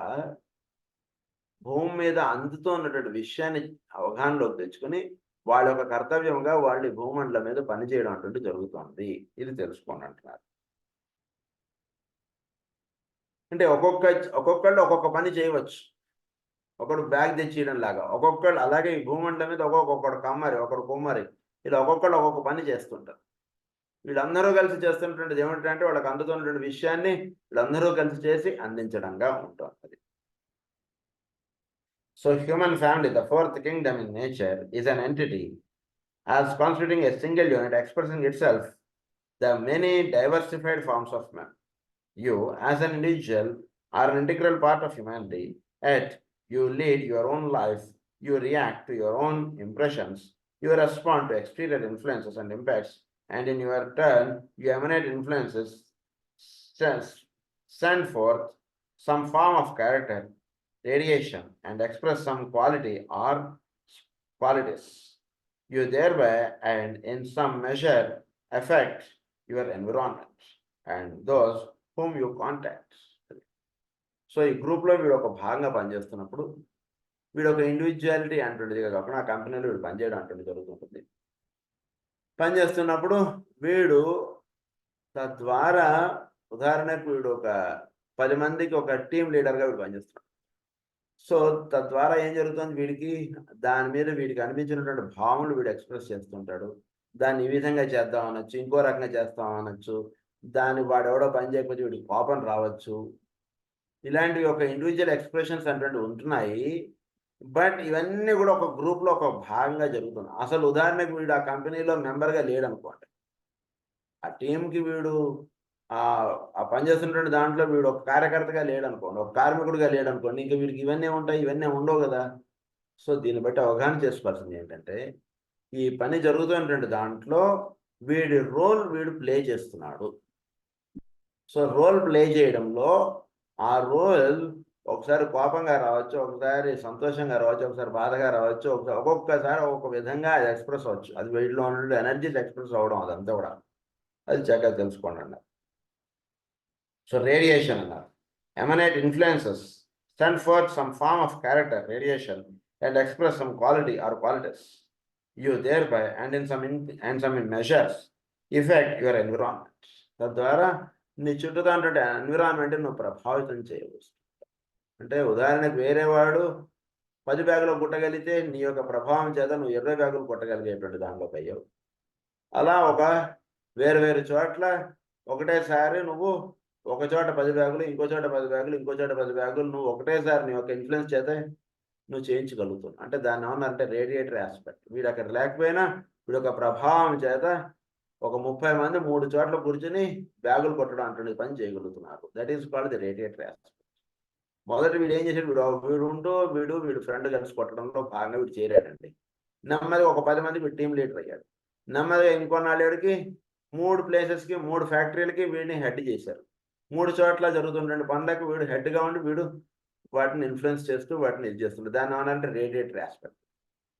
భూమి మీద అందుతూ ఉన్నటువంటి విషయాన్ని అవగాహనలోకి తెచ్చుకొని వాళ్ళ యొక్క కర్తవ్యంగా వాళ్ళు భూమండలం మీద పనిచేయడం అంటే జరుగుతుంది. ఇది తెలుసుకోండి అంటున్నారు. అంటే ఒక్కొక్కళ్ళు ఒక్కొక్క పని చేయవచ్చు. ఒకడు బ్యాగ్ తెచ్చియడం లాగా. ఒక్కొక్కళ్ళు అలాగే ఈ భూమండలం మీద ఒక్కొక్కడు కమ్మరి, ఒకడు కుమ్మరి. ఇలా ఒక్కొక్కళ్ళు ఒక్కొక్క పని చేస్తుంటారు. వీళ్ళందరూ కలిసి చేస్తున్నటువంటిది ఏమిటంటే వాళ్ళకి అందుతున్నటువంటి విషయాన్ని వీళ్ళందరూ కలిసి చేసి అందించడంగా ఉంటుంది. So human family, the fourth kingdom in nature, is an entity as constituting a single unit expressing itself the many diversified forms of man. You, as an individual, are an integral part of humanity, yet you lead your own life, you react to your own impressions, you respond to exterior influences and impacts, and in your turn, you emanate influences, send forth some form of character, radiation, and express some quality or qualities. You thereby and in some measure affect your environment and those whom you contact. So ఈ గ్రూప్లో వీడు ఒక భాగంగా పనిచేస్తున్నప్పుడు వీడు ఒక individuality అంటుండేది కాకుండా ఆ కంపెనీలో వీడు పనిచేయడం అంటుండే జరుగుతుంటుంది. పనిచేస్తున్నప్పుడు వీడు తద్వారా ఉదాహరణకు వీడు ఒక 10 మందికి ఒక టీం లీడర్గా వీడు పనిచేస్తున్నాడు. సో తద్వారా ఏం జరుగుతుంది, వీడికి దాని మీద వీడికి అనిపించినటువంటి భావనలు వీడు ఎక్స్ప్రెస్ చేస్తుంటాడు. దాన్ని ఈ విధంగా చేద్దాం అనొచ్చు, ఇంకో రకంగా చేస్తాం అనొచ్చు. దాన్ని వాడెవడో పని చేయకపోతే వీడికి కోపం రావచ్చు. ఇలాంటివి ఒక ఇండివిజువల్ ఎక్స్ప్రెషన్స్ అంటే ఉంటున్నాయి. బట్ ఇవన్నీ కూడా ఒక గ్రూప్లో ఒక భాగంగా జరుగుతున్నాయి. అసలు ఉదాహరణకు వీడు ఆ కంపెనీలో మెంబర్గా లేడనుకోండి, ఆ టీంకి వీడు ఆ పనిచేస్తున్నటువంటి దాంట్లో వీడు ఒక కార్యకర్తగా లేడనుకోండి, ఒక కార్మికుడిగా లేడనుకోండి, ఇంకా వీడికి ఇవన్నీ ఉంటాయి, ఇవన్నీ ఉండవు కదా. సో దీన్ని బట్టి అవగాహన చేసుకోవాల్సింది ఏంటంటే ఈ పని జరుగుతున్నటువంటి దాంట్లో వీడి రోల్ వీడు ప్లే చేస్తున్నాడు. సో రోల్ ప్లే చేయడంలో ఆ రోల్ ఒకసారి కోపంగా రావచ్చు, ఒకసారి సంతోషంగా రావచ్చు, ఒకసారి బాధగా రావచ్చు, ఒక్కొక్కసారి ఒక్కొక్క విధంగా అది ఎక్స్ప్రెస్ అవ్వచ్చు. అది వీటిలో ఉన్న ఎనర్జీస్ ఎక్స్ప్రెస్ అవ్వడం అదంతా కూడా అది చక్కగా తెలుసుకోండి అన్నారు. సో రేడియేషన్ అన్నారు. Emanate influences send forth some form of character, radiation, and express some quality or qualities. You thereby and in some measures effect your environment. తద్వారా నీ చుట్టూ అంటే ఎన్విరాన్మెంట్ నువ్వు ప్రభావితం చేయవచ్చు. అంటే ఉదాహరణకు వేరే వాడు 10 బ్యాగులు కొట్టగలిగితే నీ యొక్క ప్రభావం చేత నువ్వు 20 బ్యాగులు కొట్టగలిగేటువంటి దానిలోకి అయ్యావు. అలా ఒక వేరు చోట్ల ఒకటేసారి నువ్వు ఒక చోట 10 బ్యాగులు, ఇంకో చోట 10 బ్యాగులు, ఇంకో చోట 10 బ్యాగులు నువ్వు ఒకటేసారి నీ యొక్క ఇన్ఫ్లుయెన్స్ చేత నువ్వు చేయించగలుగుతున్నావు. అంటే దాన్ని ఏమన్నారంటే రేడియేటర్ ఆస్పెక్ట్. వీడు అక్కడ లేకపోయినా వీడు ఒక ప్రభావం చేత ఒక 30 మంది 3 చోట్ల కూర్చుని బ్యాగులు కొట్టడం అంటున్న పని చేయగలుగుతున్నారు. That is called the radiator aspect. మొదటి వీడు ఏం చేశాడు, వీడు ఫ్రెండ్ కలిసి కొట్టడంలో భాగంగా వీడు చేరాడండి. నెమ్మదిగా ఒక 10 మందికి వీడు టీం లీడర్ అయ్యాడు. నెమ్మదిగా ఇంకొన్నాళ్ళకి 3 ప్లేసెస్కి 3 ఫ్యాక్టరీలకి వీడిని హెడ్ చేశారు. 3 చోట్ల జరుగుతున్న పనులకు వీడు హెడ్గా ఉండి వీడు వాటిని ఇన్ఫ్లుయెన్స్ చేస్తూ వాటిని ఇది చేస్తుంటాడు. దాన్ని ఏమనంటే రేడియేటర్ ఆస్పెక్ట్.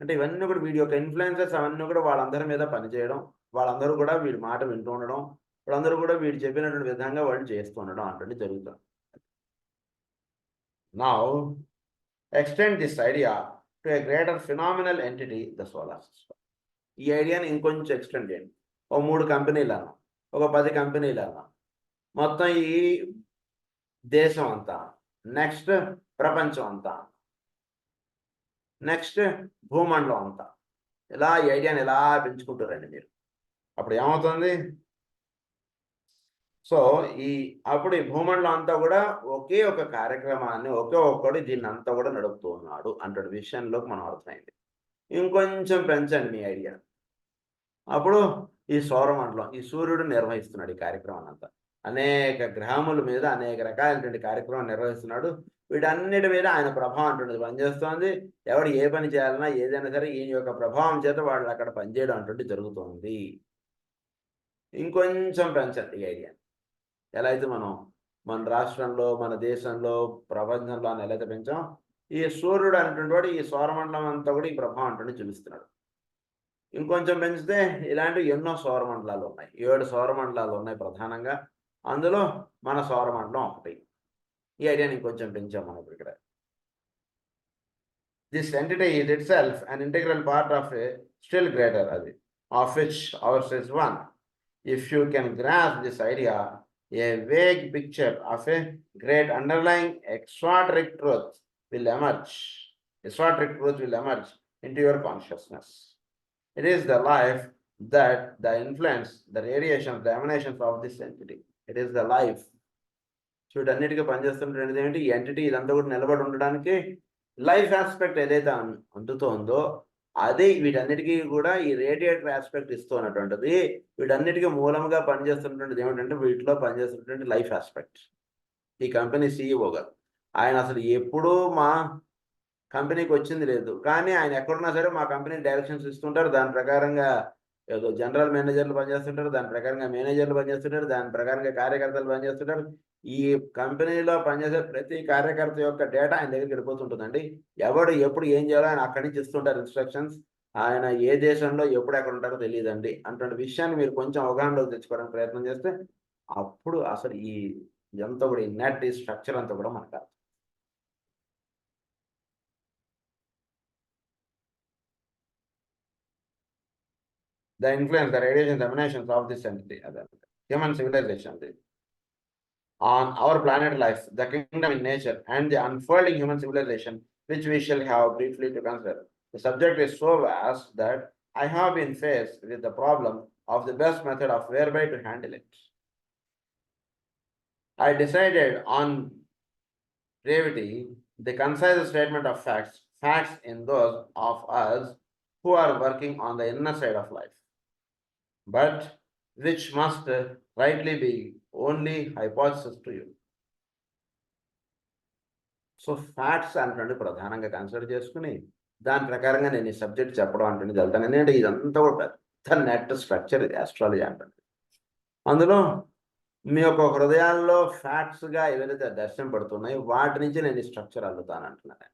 అంటే ఇవన్నీ కూడా వీడి యొక్క ఇన్ఫ్లుయెన్సెస్ అవన్నీ కూడా వాళ్ళందరి మీద పనిచేయడం, వాళ్ళందరూ కూడా వీడి మాట వింటూ ఉండడం, వాళ్ళందరూ కూడా వీడు చెప్పినటువంటి విధంగా వాళ్ళు చేస్తూ ఉండడం అంటే జరుగుతుంది. Now, extend this idea to a greater phenomenal entity, the solar system. ఈ ఐడియాని ఇంకొంచెం ఎక్స్టెండ్ చేయండి. ఒక 3 కంపెనీలు అన్నా, ఒక 10 కంపెనీలు అన్నా, మొత్తం ఈ దేశం అంతా, నెక్స్ట్ ప్రపంచం అంతా, నెక్స్ట్ భూమండలం అంతా, ఇలా ఈ ఐడియాని ఇలా పెంచుకుంటారండి మీరు. అప్పుడు ఏమవుతుంది, సో అప్పుడు ఈ భూమండలం అంతా కూడా ఒకే ఒక కార్యక్రమాన్ని ఒక్కడు దీన్ని అంతా కూడా నడుపుతూ ఉన్నాడు అంటే విషయంలోకి మనం అర్థమైంది. ఇంకొంచెం పెంచండి మీ ఐడియా. అప్పుడు ఈ సౌరమండలం, ఈ సూర్యుడు నిర్వహిస్తున్నాడు ఈ కార్యక్రమాన్ని అంతా. అనేక గ్రహముల మీద అనేక రకాలైనటువంటి కార్యక్రమం నిర్వహిస్తున్నాడు. వీటన్నిటి మీద ఆయన ప్రభావం అంటున్నది పనిచేస్తోంది. ఎవడు ఏ పని చేయాలన్నా ఏదైనా సరే ఈయన యొక్క ప్రభావం చేత వాళ్ళు అక్కడ పనిచేయడం అంటుంటే జరుగుతుంది. ఇంకొంచెం పెంచండి ఈ ఐడియా. ఎలా అయితే మన రాష్ట్రంలో, మన దేశంలో, ప్రపంచంలో అని ఎలా అయితే పెంచాం, ఈ సూర్యుడు అనేటువంటి వాడు ఈ సౌరమండలం అంతా కూడా ఈ ప్రభావం అంటే చూపిస్తున్నాడు. ఇంకొంచెం పెంచితే ఇలాంటి ఎన్నో సౌరమండలాలు ఉన్నాయి. 7 సౌరమండలాలు ఉన్నాయి ప్రధానంగా. అందులో మన సౌరమండలం ఒకటి. ఈ ఐడియాని ఇంకొంచెం పెంచాం మనం ఇక్కడ. This entity is itself an integral part of a still greater, అది of which ours is one. If you can grasp this idea, a vague picture of a great underlying exoteric truth will emerge. esoteric truth will emerge into your consciousness. It is the life that the influence, the radiations, the emanations of this entity. It is the life. వీటన్నిటికీ పనిచేస్తున్నటువంటిది ఏంటి? ఈ entity ఇదంతా కూడా నిలబడి ఉండడానికి life aspect ఏదైతే అందుతుందో అది వీటన్నిటికీ కూడా ఈ రేడియేటర్ ఆస్పెక్ట్ ఇస్తున్నటువంటిది. వీటన్నిటికీ మూలంగా పనిచేస్తున్నటువంటిది ఏమిటంటే వీటిలో పనిచేస్తున్నటువంటి లైఫ్ ఆస్పెక్ట్. ఈ కంపెనీ CEO గారు ఆయన అసలు ఎప్పుడూ మా కంపెనీకి వచ్చింది లేదు, కానీ ఆయన ఎక్కడున్నా సరే మా కంపెనీ డైరెక్షన్స్ ఇస్తుంటారు. దాని ప్రకారంగా ఏదో జనరల్ మేనేజర్లు పనిచేస్తుంటారు, దాని ప్రకారంగా మేనేజర్లు పనిచేస్తుంటారు, దాని ప్రకారంగా కార్యకర్తలు పనిచేస్తుంటారు. ఈ కంపెనీలో పనిచేసే ప్రతి కార్యకర్త యొక్క డేటా ఆయన దగ్గరికి వెళ్ళిపోతుంటుందండి. ఎవడు ఎప్పుడు ఏం చేయాలో ఆయన అక్కడి నుంచి ఇస్తుంటారు ఇన్స్ట్రక్షన్స్. ఆయన ఏ దేశంలో ఎప్పుడు ఎక్కడ ఉంటారో తెలియదండి. అటువంటి విషయాన్ని మీరు కొంచెం అవగాహనలోకి తెచ్చుకోవడానికి ప్రయత్నం చేస్తే అప్పుడు అసలు ఈ ఇదంతా కూడా ఈ నెట్ ఈ స్ట్రక్చర్ అంతా కూడా మనకు అర్థం. The influence, the radiation, the emanations of this entity, human civilization, on our planet life, the kingdom in nature, and the unfolding human civilization, which we shall have briefly to consider. The subject is so vast that I have been faced with the problem of the best method of whereby to handle it. I decided on brevity, the concise statement of facts in those of us who are working on the inner side of life, but which must rightly be only hypothesis to you. So facts అంటే ప్రధానంగా consider చేసుకుని దాని ప్రకారంగా నేను ఈ subject చెప్పడం అంటే వెళ్తాను. ఎందుకంటే ఇదంతా కూడా పెద్ద నెట్ స్ట్రక్చర్, ఇది ఆస్ట్రాలజీ అంటే. అందులో మీ యొక్క హృదయాల్లో ఫ్యాక్ట్స్గా ఏవైతే దర్శనం పడుతున్నాయో వాటి నుంచి నేను ఈ స్ట్రక్చర్ అల్లుతాను అంటున్నాను.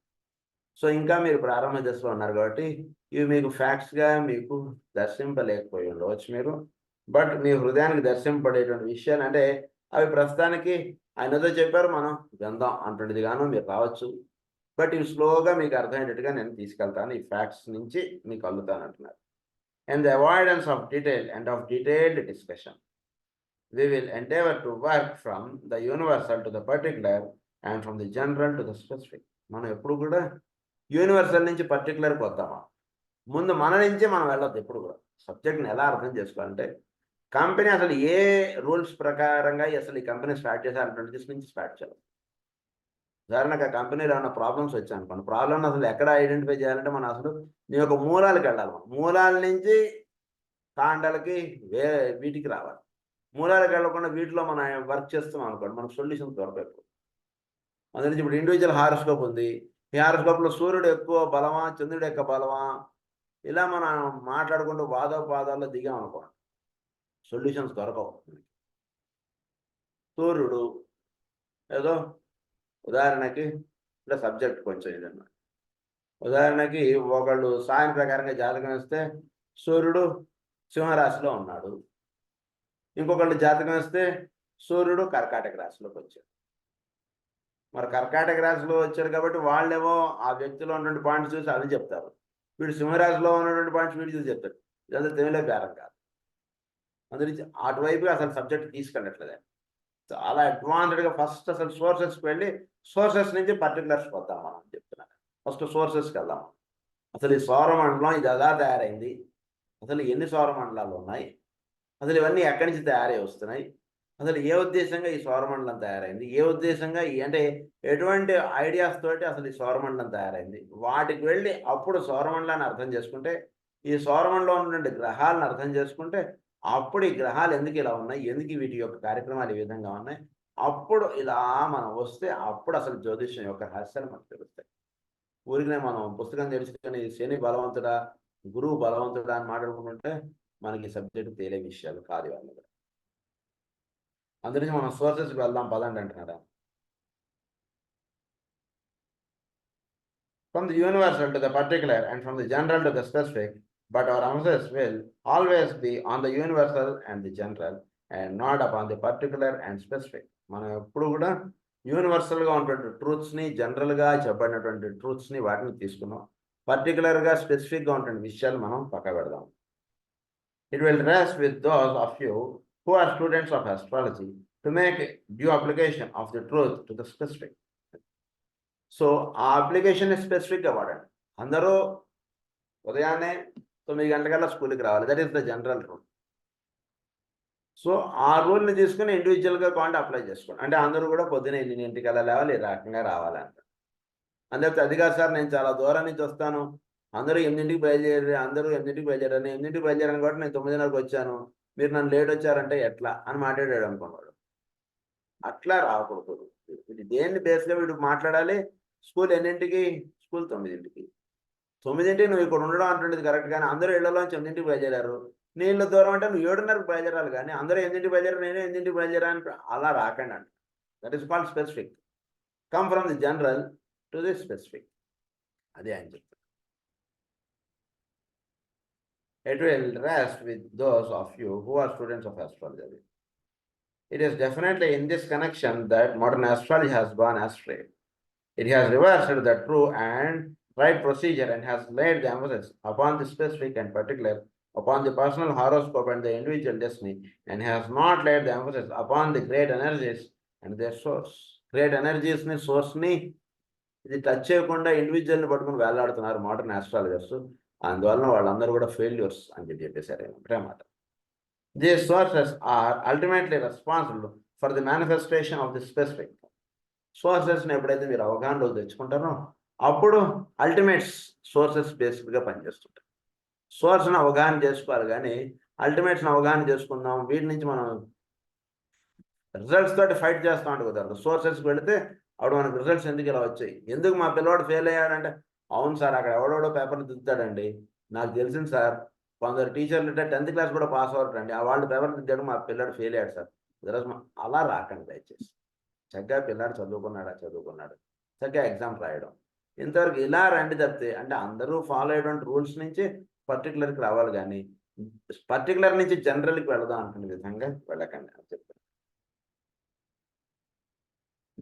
సో ఇంకా మీరు ప్రారంభ దశలో ఉన్నారు కాబట్టి ఇవి మీకు ఫ్యాక్ట్స్గా మీకు దర్శింపలేకపోయి ఉండవచ్చు మీరు. బట్ మీ హృదయానికి దర్శింపడేటువంటి విషయాలు అంటే అవి ప్రస్తుతానికి ఆయన ఏదో చెప్పారు మనం విందాం అంటుండేది గాను మీరు రావచ్చు. బట్ ఇవి స్లోగా మీకు అర్థమయ్యేటట్టుగా నేను తీసుకెళ్తాను, ఈ ఫ్యాక్ట్స్ నుంచి మీకు అల్లుతాను అంటున్నారు. And the avoidance of detail and of detailed discussion, we will endeavor to work from the universal to the particular and from the general to the specific. మనం ఎప్పుడు కూడా యూనివర్సల్ నుంచి పర్టికులర్కి వద్దామా, ముందు మన నుంచే మనం వెళ్ళొద్దు. ఎప్పుడు కూడా సబ్జెక్ట్ని ఎలా అర్థం చేసుకోవాలంటే కంపెనీ అసలు ఏ రూల్స్ ప్రకారంగా అసలు ఈ కంపెనీ స్టార్ట్ చేశారంటే నుంచి స్టార్ట్ చేయాలి. ఉదాహరణకు ఆ కంపెనీలో ఉన్న ప్రాబ్లమ్స్ వచ్చాయనుకోండి, ప్రాబ్లమ్ అసలు ఎక్కడ ఐడెంటిఫై చేయాలంటే మనం అసలు నీ యొక్క మూలాలకు వెళ్ళాలి. మనం మూలాల నుంచి కాండాలకి వీటికి రావాలి. మూలాలకు వెళ్ళకుండా వీటిలో మనం వర్క్ చేస్తున్నాం అనుకోండి, మనకు సొల్యూషన్ దొరకదు. అందులో నుంచి ఇప్పుడు ఇండివిజువల్ హారోస్కోప్ ఉంది. ఈ హారోస్కోప్లో సూర్యుడు ఎక్కువ బలమా, చంద్రుడు ఎక్కువ బలమా, ఇలా మనం మాట్లాడుకుంటూ వాదోపాదాల్లో దిగామనుకోండి, సొల్యూషన్స్ దొరకవు. సూర్యుడు ఏదో ఉదాహరణకి ఇలా సబ్జెక్ట్ కొంచెం ఇదన్నమాట. ఉదాహరణకి ఒకళ్ళు సాయం ప్రకారంగా జాతకం ఇస్తే సూర్యుడు సింహరాశిలో ఉన్నాడు, ఇంకొకళ్ళు జాతకం ఇస్తే సూర్యుడు కర్కాటక రాశిలోకి వచ్చాడు. మరి కర్కాటక రాశిలో వచ్చారు కాబట్టి వాళ్ళేమో ఆ వ్యక్తిలో ఉన్నటువంటి పాయింట్స్ చూసి అది చెప్తారు, వీడు సింహరాశిలో ఉన్నటువంటి పాయింట్స్ వీడు చూసి చెప్తాడు. ఇదంతా తెలియలే బేరం కాదు. అందులో అటువైపు అసలు సబ్జెక్ట్ తీసుకెళ్ళట్లేదు. చాలా అడ్వాన్స్డ్గా ఫస్ట్ అసలు సోర్సెస్కి వెళ్ళి సోర్సెస్ నుంచి పర్టికులర్స్కి వద్దాం మనం చెప్తున్నాను. ఫస్ట్ సోర్సెస్కి వెళ్దాం. అసలు ఈ సౌరమండలం ఇది ఎలా తయారైంది, అసలు ఎన్ని సౌరమండలాలు ఉన్నాయి, అసలు ఇవన్నీ ఎక్కడి నుంచి తయారై వస్తున్నాయి, అసలు ఏ ఉద్దేశంగా ఈ సౌరమండలం తయారైంది, ఏ ఉద్దేశంగా అంటే ఎటువంటి ఐడియాస్ తోటి అసలు ఈ సౌరమండలం తయారైంది, వాటికి వెళ్ళి అప్పుడు సౌరమండలాన్ని అర్థం చేసుకుంటే, ఈ సౌరమండలం ఉన్నటువంటి గ్రహాలను అర్థం చేసుకుంటే అప్పుడు ఈ గ్రహాలు ఎందుకు ఇలా ఉన్నాయి, ఎందుకు వీటి యొక్క కార్యక్రమాలు ఈ విధంగా ఉన్నాయి, అప్పుడు ఇలా మనం వస్తే అప్పుడు అసలు జ్యోతిష్యం యొక్క రహస్యాలు మనకు తెలుస్తాయి. ఊరికనే మనం పుస్తకం తెలుసుకొని శని బలవంతుడా, గురువు బలవంతుడా అని మాట్లాడుకుంటుంటే మనకి సబ్జెక్ట్ తేలే విషయాలు కాదు ఇవన్నీ కూడా. అందుకని మనం సోర్సెస్కి వెళ్దాం పదండి అంటున్నారా. From the universal to the particular and from the general to the specific, but our emphasis will always be on the universal and the general and not upon the particular and specific. మనం ఎప్పుడు కూడా యూనివర్సల్గా ఉన్నటువంటి ట్రూత్స్ని, జనరల్గా చెప్పబడినటువంటి ట్రూత్స్ని వాటిని తీసుకున్నాం, పర్టికులర్గా స్పెసిఫిక్గా ఉన్నటువంటి విషయాలు మనం పక్క పెడదాం. It will rest with those of you who are students of astrology to make due application of the truth to the specific. So ఆ అప్లికేషన్ స్పెసిఫిక్గా వాడండి. అందరూ ఉదయాన్నే 9 గంటలకల్లా స్కూల్కి రావాలి. That is the general rule. So ఆ రూల్ని తీసుకుని ఇండివిజువల్గా కాంటే అప్లై చేసుకోండి. అంటే అందరూ కూడా పొద్దున 8:00కల్లా లేవాలి, ఈ రకంగా రావాలంట. అందరితో అది కాదు సార్, నేను చాలా దూరం నుంచి వస్తాను, అందరూ 8కి బయలుదేరి అందరూ 8కి బయలుదేరారు, నేను 8కి బయలుదేరాను కాబట్టి నేను 9:30కి వచ్చాను, మీరు నన్ను లేట్ వచ్చారంటే ఎట్లా అని మాట్లాడాడు అనుకున్నాడు. అట్లా రాకూడదు. ఇది దేన్ని బేస్గా వీడు మాట్లాడాలి? స్కూల్ ఎన్నింటికి? స్కూల్ 9కి. 9కి నువ్వు ఇక్కడ ఉండడం అంటున్నది కరెక్ట్, కానీ అందరూ ఇళ్లలోంచి 8కి బయలుదేరారు, నీ ఇల్లు దూరం అంటే నువ్వు 7:30కి బయలుదేరాలి, కానీ అందరూ 8కి బయలుదేరారు, నేను 8కి బయలుదేరాను అలా రాకండి అంట. That is called specific. Come from the general to the specific. అదే ఆయన చెప్తారు. It will rest with those of you who are students of astrology. It is definitely in this connection that modern astrology has gone astray. It has reversed the true and right procedure and has laid the emphasis upon the specific and particular, upon the personal horoscope and the individual destiny, and has not laid the emphasis upon the great energies and their source. Great energies ni source ni ఇది touch చేయకుండా ఇండివిజువల్ని పట్టుకుని వేలాడుతున్నారు modern astrologers. అందువలన వాళ్ళందరూ కూడా failures అని చెప్పేశారు ఒకటే మాట. These sources are ultimately responsible for the manifestation of the specific. సోర్సెస్ని ఎప్పుడైతే మీరు అవగాహనలోకి తెచ్చుకుంటారో అప్పుడు అల్టిమేట్స్ సోర్సెస్ బేసిక్గా పనిచేస్తుంటాయి. సోర్స్ని అవగాహన చేసుకోవాలి, కానీ అల్టిమేట్స్ని అవగాహన చేసుకుందాం, వీటి నుంచి మనం రిజల్ట్స్ తోటి ఫైట్ చేస్తూ ఉంటుంది కుదరదు. సోర్సెస్కి వెళితే అప్పుడు మనకు రిజల్ట్స్ ఎందుకు ఇలా వచ్చాయి, ఎందుకు మా పిల్లవాడు ఫెయిల్ అయ్యాడంటే, అవును సార్ అక్కడ ఎవడెవడో పేపర్లు దిద్దుతాడండి, నాకు తెలిసింది సార్, కొందరు టీచర్లు అంటే 10th క్లాస్ కూడా పాస్ అవుతారండి, ఆ వాళ్ళు పేపర్లు దిద్దాడు మా పిల్లాడు ఫెయిల్ అయ్యాడు సార్. అలా రాకండి దయచేసి. చక్కగా పిల్లాడు చదువుకున్నాడు, చక్కగా ఎగ్జామ్ రాయడం, ఇంతవరకు ఇలా రండి తప్పితే, అంటే అందరూ ఫాలో అయ్యేటువంటి రూల్స్ నుంచి పర్టికులర్కి రావాలి, కానీ పర్టికులర్ నుంచి జనరల్కి వెళదాం అనుకునే విధంగా వెళ్ళకండి అని చెప్తాను.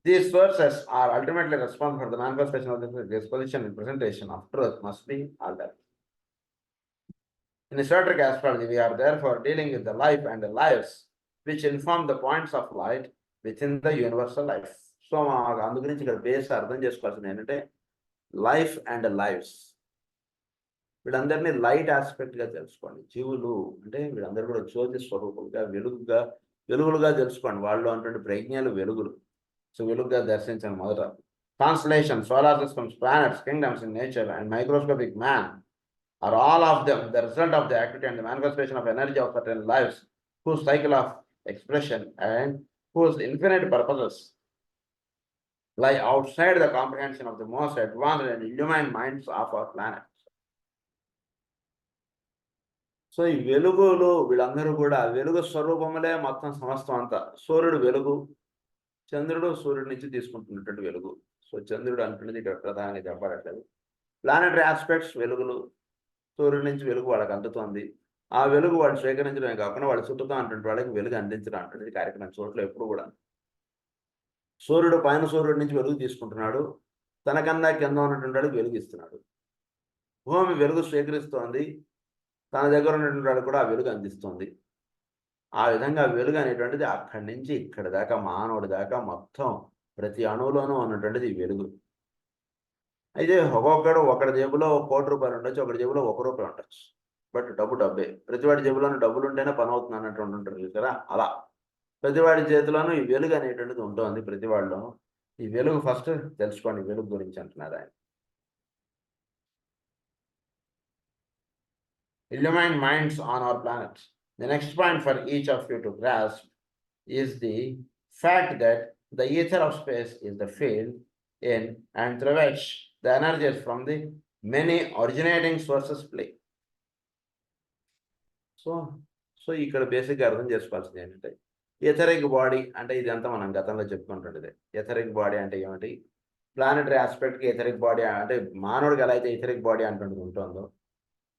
These sources are ultimately responsible for the manifestation of the disposition and presentation of truth must be altered. In esoteric astrology, we are therefore dealing with the life and the lives which inform the points of light within the universal life. So, అందు గురించి ఇక్కడ base అర్థం చేసుకోవాల్సింది ఏంటంటే life and lives. వీళ్ళందరినీ light ఆస్పెక్ట్గా తెలుసుకోండి. జీవులు అంటే వీళ్ళందరూ కూడా జ్యోతి స్వరూపులుగా వెలుగులుగా తెలుసుకోండి. వాళ్ళు అంటే ప్రజ్ఞలు వెలుగులు. సో వెలుగుగా దర్శించండి. మొదట constellation, solar systems, planets, kingdoms in nature and microscopic man are all of them the result of the activity and the manifestation of energy of certain lives whose cycle of expression and whose infinite purposes lie outside the comprehension of the most advanced and illumined minds of our planet. So ఈ వెలుగులు వీళ్ళందరూ కూడా వెలుగు స్వరూపములే మొత్తం సమస్తం అంతా. సూర్యుడు వెలుగు, చంద్రుడు సూర్యుడి నుంచి తీసుకుంటున్నటువంటి వెలుగు. సో చంద్రుడు అంటున్నది ఇక్కడ ప్రధానంగా చెప్పారట్లేదు. ప్లానెటరీ ఆస్పెక్ట్స్ వెలుగులు, సూర్యుడి నుంచి వెలుగు వాళ్ళకి అందుతోంది. ఆ వెలుగు వాళ్ళు స్వీకరించడమే కాకుండా వాళ్ళు చుట్టూ అంటుంటే వాళ్ళకి వెలుగు అందించడం అంటుంది కార్యక్రమం చోట్ల ఎప్పుడు కూడా. సూర్యుడు పైన సూర్యుడి నుంచి వెలుగు తీసుకుంటున్నాడు, తనకన్నా కింద ఉన్నటువంటి వాడికి వెలుగు ఇస్తున్నాడు. భూమి వెలుగు స్వీకరిస్తోంది, తన దగ్గర ఉన్నటువంటి వాడు కూడా ఆ వెలుగు అందిస్తుంది. ఆ విధంగా వెలుగు అనేటువంటిది అక్కడి నుంచి ఇక్కడి దాకా మానవుడి దాకా మొత్తం ప్రతి అణువులోనూ ఉన్నటువంటిది వెలుగు. అయితే ఒక్కొక్కడు ఒకటి జేబులో ₹1,00,00,000 ఉండొచ్చు, ఒకటి జేబులో ₹1 ఉండొచ్చు, బట్ డబ్బే. ప్రతివాడి జేబులోనూ డబ్బులు ఉంటేనే పని అవుతుంది అన్నటువంటి ఉంటారు చూసారా, అలా ప్రతివాడి చేతిలోనూ ఈ వెలుగు అనేటువంటిది ఉంటుంది. ప్రతి వాళ్ళలోనూ ఈ వెలుగు ఫస్ట్ తెలుసుకోండి. వెలుగు గురించి అంటున్నారు ఆయన. Illumined minds on our planet. The next point for each of you to grasp is the fact that the ether of space is the field in and through which the energies from the many originating sources play. So ఇక్కడ బేసిక్గా అర్థం చేసుకోవాల్సింది ఏంటంటే etheric body అంటే ఇదంతా మనం గతంలో చెప్పుకుంటుండేది. Etheric body అంటే ఏమిటి? ప్లానెటరీ ఆస్పెక్ట్కి ఎథరిక్ బాడీ అంటే మానవుడికి ఎలా అయితే ఎథరిక్ బాడీ అంటుండేది ఉంటుందో,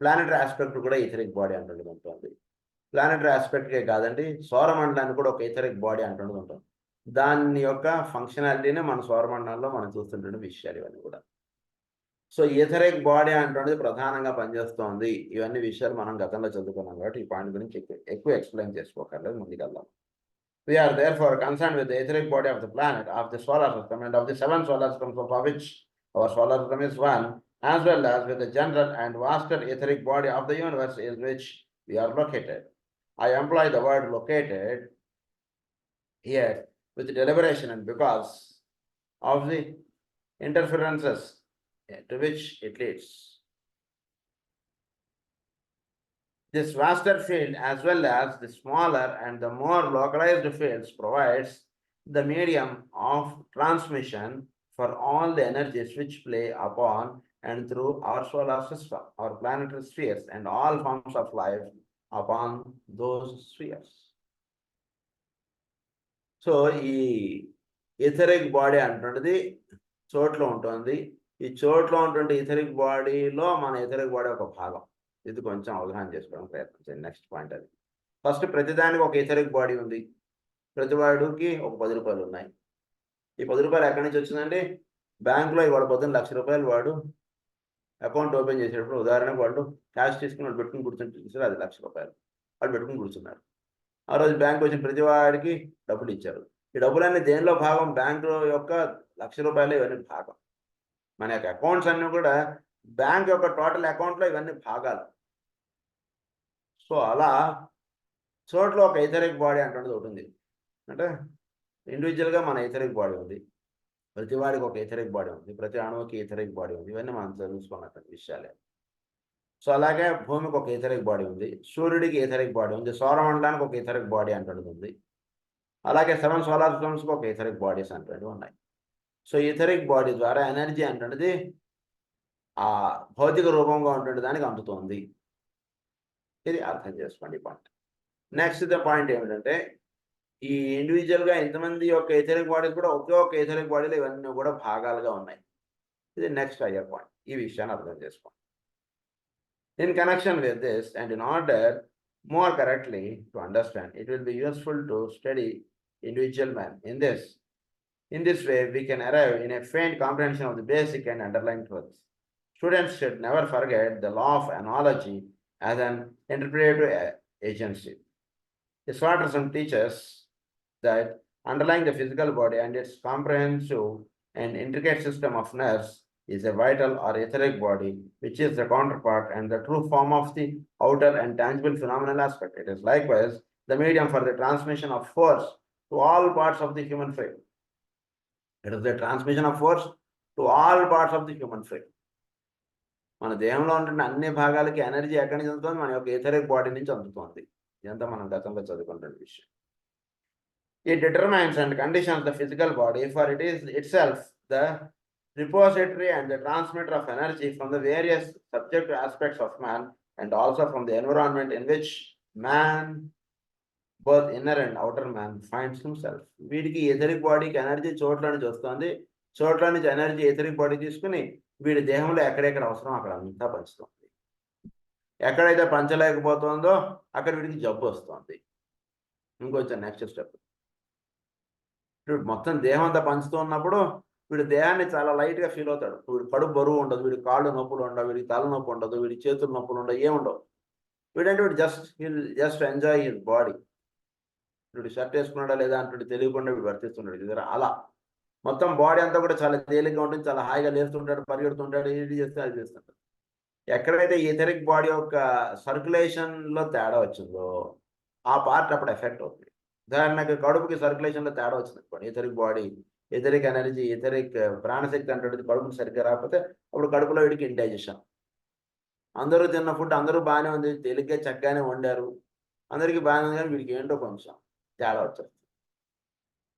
ప్లానెటరీ ఆస్పెక్ట్ కూడా ఎథరిక్ బాడీ అంటుండేది ఉంటుంది. ప్లానెటరీ ఆస్పెక్ట్కే కాదండి, సౌరమండలానికి కూడా ఒక ఎథరిక్ బాడీ అంటుండేది ఉంటుంది. దాని యొక్క ఫంక్షనాలిటీనే మన సౌరమండలంలో మనం చూస్తుంటున్న విషయాలు ఇవన్నీ కూడా. సో ఎథరిక్ బాడీ అంటున్నది ప్రధానంగా పనిచేస్తోంది. ఇవన్నీ విషయాలు మనం గతంలో చదువుకున్నాం కాబట్టి ఈ పాయింట్ గురించి ఎక్కువ ఎక్స్ప్లెయిన్ చేసుకోకర్లేదు, ముందుకెళ్దాం. We are therefore concerned with the etheric body of the planet, of the solar system, and of the 7 solar systems of which our solar system is one, as well as with the general and vaster etheric body of the universe in which we are located. I employ the word located here with deliberation and because of the interferences to which it leads. This vaster field, as well as the smaller and the more localized fields, provides the medium of transmission for all the energies which play upon and through our solar system, our planetary spheres, and all forms of life upon those spheres. So ఈ etheric body అంటున్నది చోట్లో ఉంటుంది. ఈ చోట్లో ఉంటుంటే etheric బాడీలో మన etheric body ఒక భాగం. ఇది కొంచెం అవగాహన చేసుకోవడం ప్రయత్నం చేయండి. నెక్స్ట్ పాయింట్ అది. ఫస్ట్ ప్రతిదానికి ఒక ఇథరిక్ బాడీ ఉంది. ప్రతి వాడికి ఒక ₹10 ఉన్నాయి. ఈ ₹10 ఎక్కడి నుంచి వచ్చిందండి? బ్యాంకులో ఇవాళ పొద్దున్న ₹1,00,000 వాడు అకౌంట్ ఓపెన్ చేసేటప్పుడు ఉదాహరణకు వాళ్ళు క్యాష్ తీసుకుని వాళ్ళు పెట్టుకుని కూర్చుంటారు. అది ₹1,00,000 వాళ్ళు పెట్టుకుని కూర్చున్నారు. ఆ రోజు బ్యాంక్ వచ్చిన ప్రతి వాడికి డబ్బులు ఇచ్చారు. ఈ డబ్బులన్నీ దేనిలో భాగం? బ్యాంకు యొక్క ₹1,00,000 ఇవన్నీ భాగం. మన యొక్క అకౌంట్స్ అన్నీ కూడా బ్యాంక్ యొక్క టోటల్ అకౌంట్లో ఇవన్నీ భాగాలు. సో అలా చోట్ల ఒక ఇథరిక్ బాడీ అంటున్నది ఒకటి ఉంది. అంటే ఇండివిజువల్గా మన ఇథరిక్ బాడీ ఉంది. ప్రతి వాడికి ఒక ఇథరిక్ బాడీ ఉంది. ప్రతి అణువుకి ఇథరిక్ బాడీ ఉంది. ఇవన్నీ మనం తెలుసుకున్నటువంటి విషయాలే. సో అలాగే భూమికి ఒక ఇథరిక్ బాడీ ఉంది. సూర్యుడికి ఇథరిక్ బాడీ ఉంది. సౌరమండలానికి ఒక ఇథరిక్ బాడీ అంటున్నది ఉంది. అలాగే 7 సోలార్ సిస్టమ్స్కి ఒక ఇథరిక్ బాడీస్ అంటున్నవి ఉన్నాయి. సో ఇథరిక్ బాడీ ద్వారా ఎనర్జీ అంటున్నది ఆ భౌతిక రూపంగా ఉంటుండే దానికి అందుతుంది. ఇది అర్థం చేసుకోండి పాయింట్. నెక్స్ట్ ద పాయింట్ ఏమిటంటే ఈ ఇండివిజువల్గా ఇంతమంది యొక్క ఇథరిక్ బాడీస్ కూడా ఒకే ఒక ఇథరిక్ బాడీలో ఇవన్నీ కూడా భాగాలుగా ఉన్నాయి. ఇది నెక్స్ట్ అయ్యే పాయింట్. ఈ విషయాన్ని అర్థం చేసుకోండి. In connection with this, and in order more correctly to understand, it will be useful to study individual man. In this way, we can arrive in a faint comprehension of the basic and underlying truths. Students should never forget the law of analogy as an interpretive agency. The Swatism teaches that underlying the physical body and its comprehensive and intricate system of nerves is a vital or etheric body, which is the counterpart and the true form of the outer and tangible phenomenal aspect. It is likewise the medium for the transmission of force to all parts of the human frame. It is the transmission of force to all parts of the human frame. మన దేహంలో ఉంటున్న అన్ని భాగాలకి energy ఎక్కడి నుంచి అందుతుంది? మన యొక్క etheric body నుంచి అందుతుంది. ఇదంతా మనం గతంలో చదువుకుంటున్న విషయం. It determines and conditions the physical body, for it is itself the repository and the transmitter of energy from the various subjective aspects of man and also from the environment in which man, both inner and outer man, finds himself. వీడికి etheric బాడీకి energy చోట్ల నుంచి వస్తుంది. చోట్ల నుంచి energy etheric body తీసుకుని వీడి దేహంలో ఎక్కడెక్కడ అవసరం అక్కడ అంతా పంచుతుంది. ఎక్కడైతే పంచలేకపోతుందో అక్కడ వీడికి జబ్బు వస్తుంది. ఇంకొంచెం నెక్స్ట్ స్టెప్. వీడు మొత్తం దేహం అంతా పంచుతూ ఉన్నప్పుడు వీడి దేహాన్ని చాలా లైట్గా ఫీల్ అవుతాడు. వీడి కడుపు బరువు ఉండదు, వీడి కాళ్ళు నొప్పులు ఉండవు, వీడికి తల నొప్పి ఉండదు, వీడి చేతులు నొప్పులు ఉండవు, ఏముండవు. వీడంటే వీడు జస్ట్ ఎంజాయ్ హిస్ బాడీ. వీడు షర్ట్ వేసుకున్నాడా లేదా అంటే తెలియకుండా వీడు వర్తిస్తున్నాడు. ఇది అలా మొత్తం బాడీ అంతా కూడా చాలా తేలిగ్గా ఉంటుంది, చాలా హాయిగా లేస్తుంటాడు, పరిగెడుతుంటాడు, ఇది చేస్తే అది చేస్తుంటాడు. ఎక్కడైతే ఎథరిక్ బాడీ యొక్క సర్క్యులేషన్లో తేడా వచ్చిందో ఆ పార్ట్ అప్పుడు ఎఫెక్ట్ అవుతుంది. ఉదాహరణకి కడుపుకి సర్క్యులేషన్లో తేడా వచ్చింది అనుకోండి, etheric body, etheric energy, etheric ప్రాణశక్తి అంటే కడుపుకి సరిగ్గా రాకపోతే అప్పుడు కడుపులో వీడికి ఇండైజెషన్. అందరూ తిన్న ఫుడ్ అందరూ బాగానే ఉంది, తేలిగ్గా చక్కగానే వండారు, అందరికీ బాగానే ఉంది, కానీ వీడికి ఏంటో కొంచెం తేడా వచ్చేస్తుంది.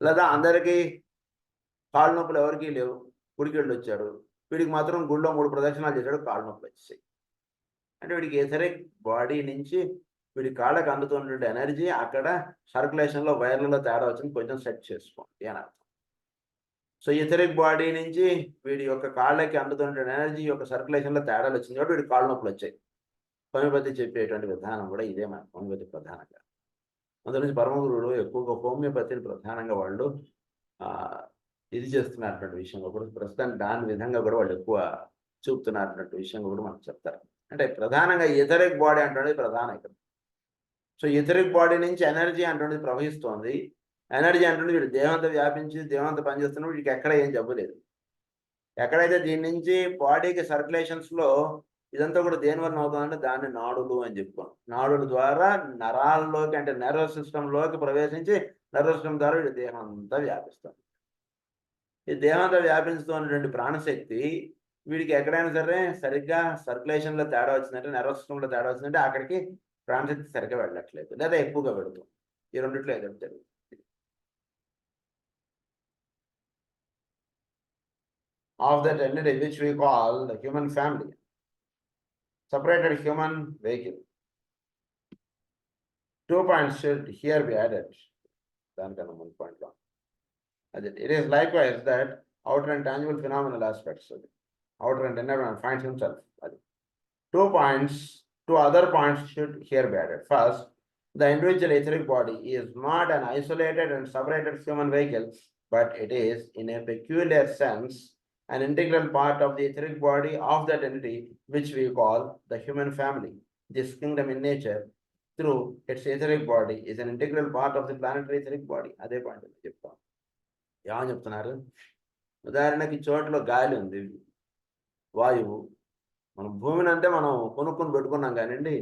లేదా అందరికీ కాళ్ళు నొప్పులు ఎవరికీ లేవు, గుడికి వెళ్ళి వచ్చాడు, వీడికి మాత్రం గుడిలో 3 ప్రదక్షిణాలు చేశాడు, కాళ్ళు నొప్పులు వచ్చేసాయి. అంటే వీడికి ఎథరిక్ బాడీ నుంచి వీడి కాళ్ళకి అందుతున్న ఎనర్జీ అక్కడ సర్క్యులేషన్లో వైర్లలో తేడా వచ్చింది, కొంచెం సెట్ చేసుకోండి అని అర్థం. సో ఎథరిక్ బాడీ నుంచి వీడి యొక్క కాళ్ళకి అందుతున్న ఎనర్జీ యొక్క సర్క్యులేషన్లో తేడాలు వచ్చింది కాబట్టి వీడి కాళ్ళు నొప్పులు వచ్చాయి. హోమియోపతి చెప్పేటువంటి విధానం కూడా ఇదే మన హోమియోపతి ప్రధానంగా. అందులో నుంచి పరమగురువులు ఎక్కువగా హోమియోపతిని ప్రధానంగా వాళ్ళు ఇది చేస్తున్నటువంటి విషయం కూడా ప్రస్తుతానికి దాని విధంగా కూడా వాళ్ళు ఎక్కువ చూపుతున్నటువంటి విషయం కూడా మనకు చెప్తారు. అంటే ప్రధానంగా ఎథరిక్ బాడీ అంటున్నది ప్రధాన ఇక్కడ. సో ఎథరిక్ బాడీ నుంచి ఎనర్జీ అంటున్నది ప్రవహిస్తోంది. ఎనర్జీ అంటున్నది వీడు దేహంతో వ్యాపించి దేహంతో పనిచేస్తున్నప్పుడు వీడికి ఎక్కడ ఏం జబ్బు లేదు. ఎక్కడైతే దీని నుంచి బాడీకి సర్క్యులేషన్స్లో ఇదంతా కూడా దేని వలన అవుతుందంటే దాన్ని నాడులు అని చెప్పుకోం. నాడుల ద్వారా నరాల్లోకి అంటే నర్వస్ సిస్టంలోకి ప్రవేశించి నర్వస్ సిస్టమ్ ద్వారా వీడి దేహం అంతా వ్యాపిస్తుంది. ఈ దేహం అంతా వ్యాపించుతున్నటువంటి ప్రాణశక్తి వీడికి ఎక్కడైనా సరే సరిగ్గా సర్క్యులేషన్లో తేడా వచ్చిందంటే నర్వస్ సిస్టంలో తేడా వచ్చిందంటే అక్కడికి ప్రాణశక్తి సరిగ్గా వెళ్ళట్లేదు లేదా ఎక్కువగా వెళుతుంది. ఈ రెండిట్లో ఏదో జరుగుతుంది. Of that entity which we call the human family, separated human vehicle. 2 points should here be added. Then 1 point long. It is likewise that outer and tangible phenomenal aspects of it. Outer and inner man finds himself. 2 points, 2 other points should here be added. First, the individual etheric body is not an isolated and separated human vehicle, but it is, in a peculiar sense, an integral part of the etheric body of that entity which we call the human family. This kingdom in nature, through its etheric body, is an integral part of the planetary etheric body. అదే point చెప్తాం. ఏమని చెప్తున్నారు? ఉదాహరణకి చోట్ల గాలి ఉంది, వాయువు. మనం భూమిని అంటే మనం కొనుక్కొని పెట్టుకున్నాం కానివ్వండి,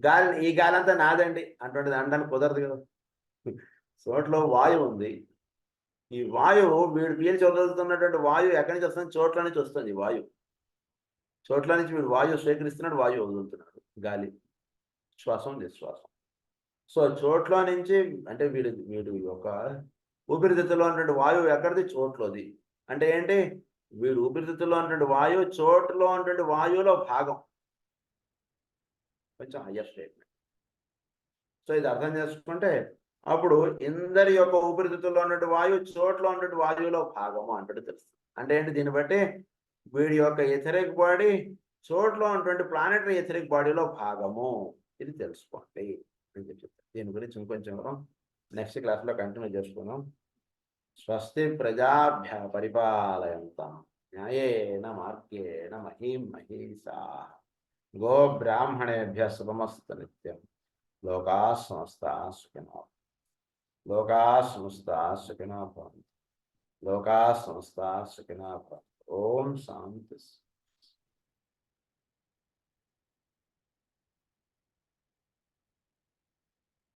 గాలి ఈ గాలి అంతా నాదండి అటువంటిది అనడానికి కుదరదు కదా. చోట్లో వాయువు ఉంది. ఈ వాయువు వీడు పీల్చి వదులుతున్నటువంటి వాయువు ఎక్కడి నుంచి వస్తుంది? చోట్ల నుంచి వస్తుంది. వాయువు చోట్ల నుంచి వీడు వాయువు స్వీకరిస్తున్నాడు, వాయువు వదులుతున్నాడు. గాలి శ్వాసం నిశ్వాసం. సో చోట్ల నుంచి అంటే వీడు యొక్క ఊపిరితిత్తులో ఉన్నటువంటి వాయువు ఎక్కడిది? చోట్లోది. అంటే ఏంటి? వీడు ఊపిరితిత్తులో ఉన్నటువంటి వాయువు చోటులో ఉన్నటువంటి వాయువులో భాగం. కొంచెం హయ్యర్ స్టేట్మెంట్. సో ఇది అర్థం చేసుకుంటే అప్పుడు ఇందరి యొక్క ఊపిరితిత్తుల్లో ఉన్నటువంటి వాయువు చోట్లో ఉన్నటువంటి వాయువులో భాగము అంటూ తెలుస్తుంది. అంటే ఏంటి? దీన్ని బట్టి వీడి యొక్క ఎథరిక్ బాడీ చోట్లో ఉన్నటువంటి ప్లానెటరీ ఎథరిక్ బాడీలో భాగము. ఇది తెలుసుకోండి అని చెప్తాను. దీని గురించి ఇంకొంచెం నెక్స్ట్ క్లాస్లో కంటిన్యూ చేసుకున్నాం. స్వస్తి ప్రజాభ్య పరిపాలయంతాం న్యాయేన మార్గేణ మహీం మహీషాః గో బ్రాహ్మణేభ్యః శుభమస్తు నిత్యం. లోకాః సమస్తాః సుఖినో లోకాః సమస్తాః సుఖినో భవంతు. లోకాః సమస్తాః సుఖినో భవంతు. ఓం శాంతి.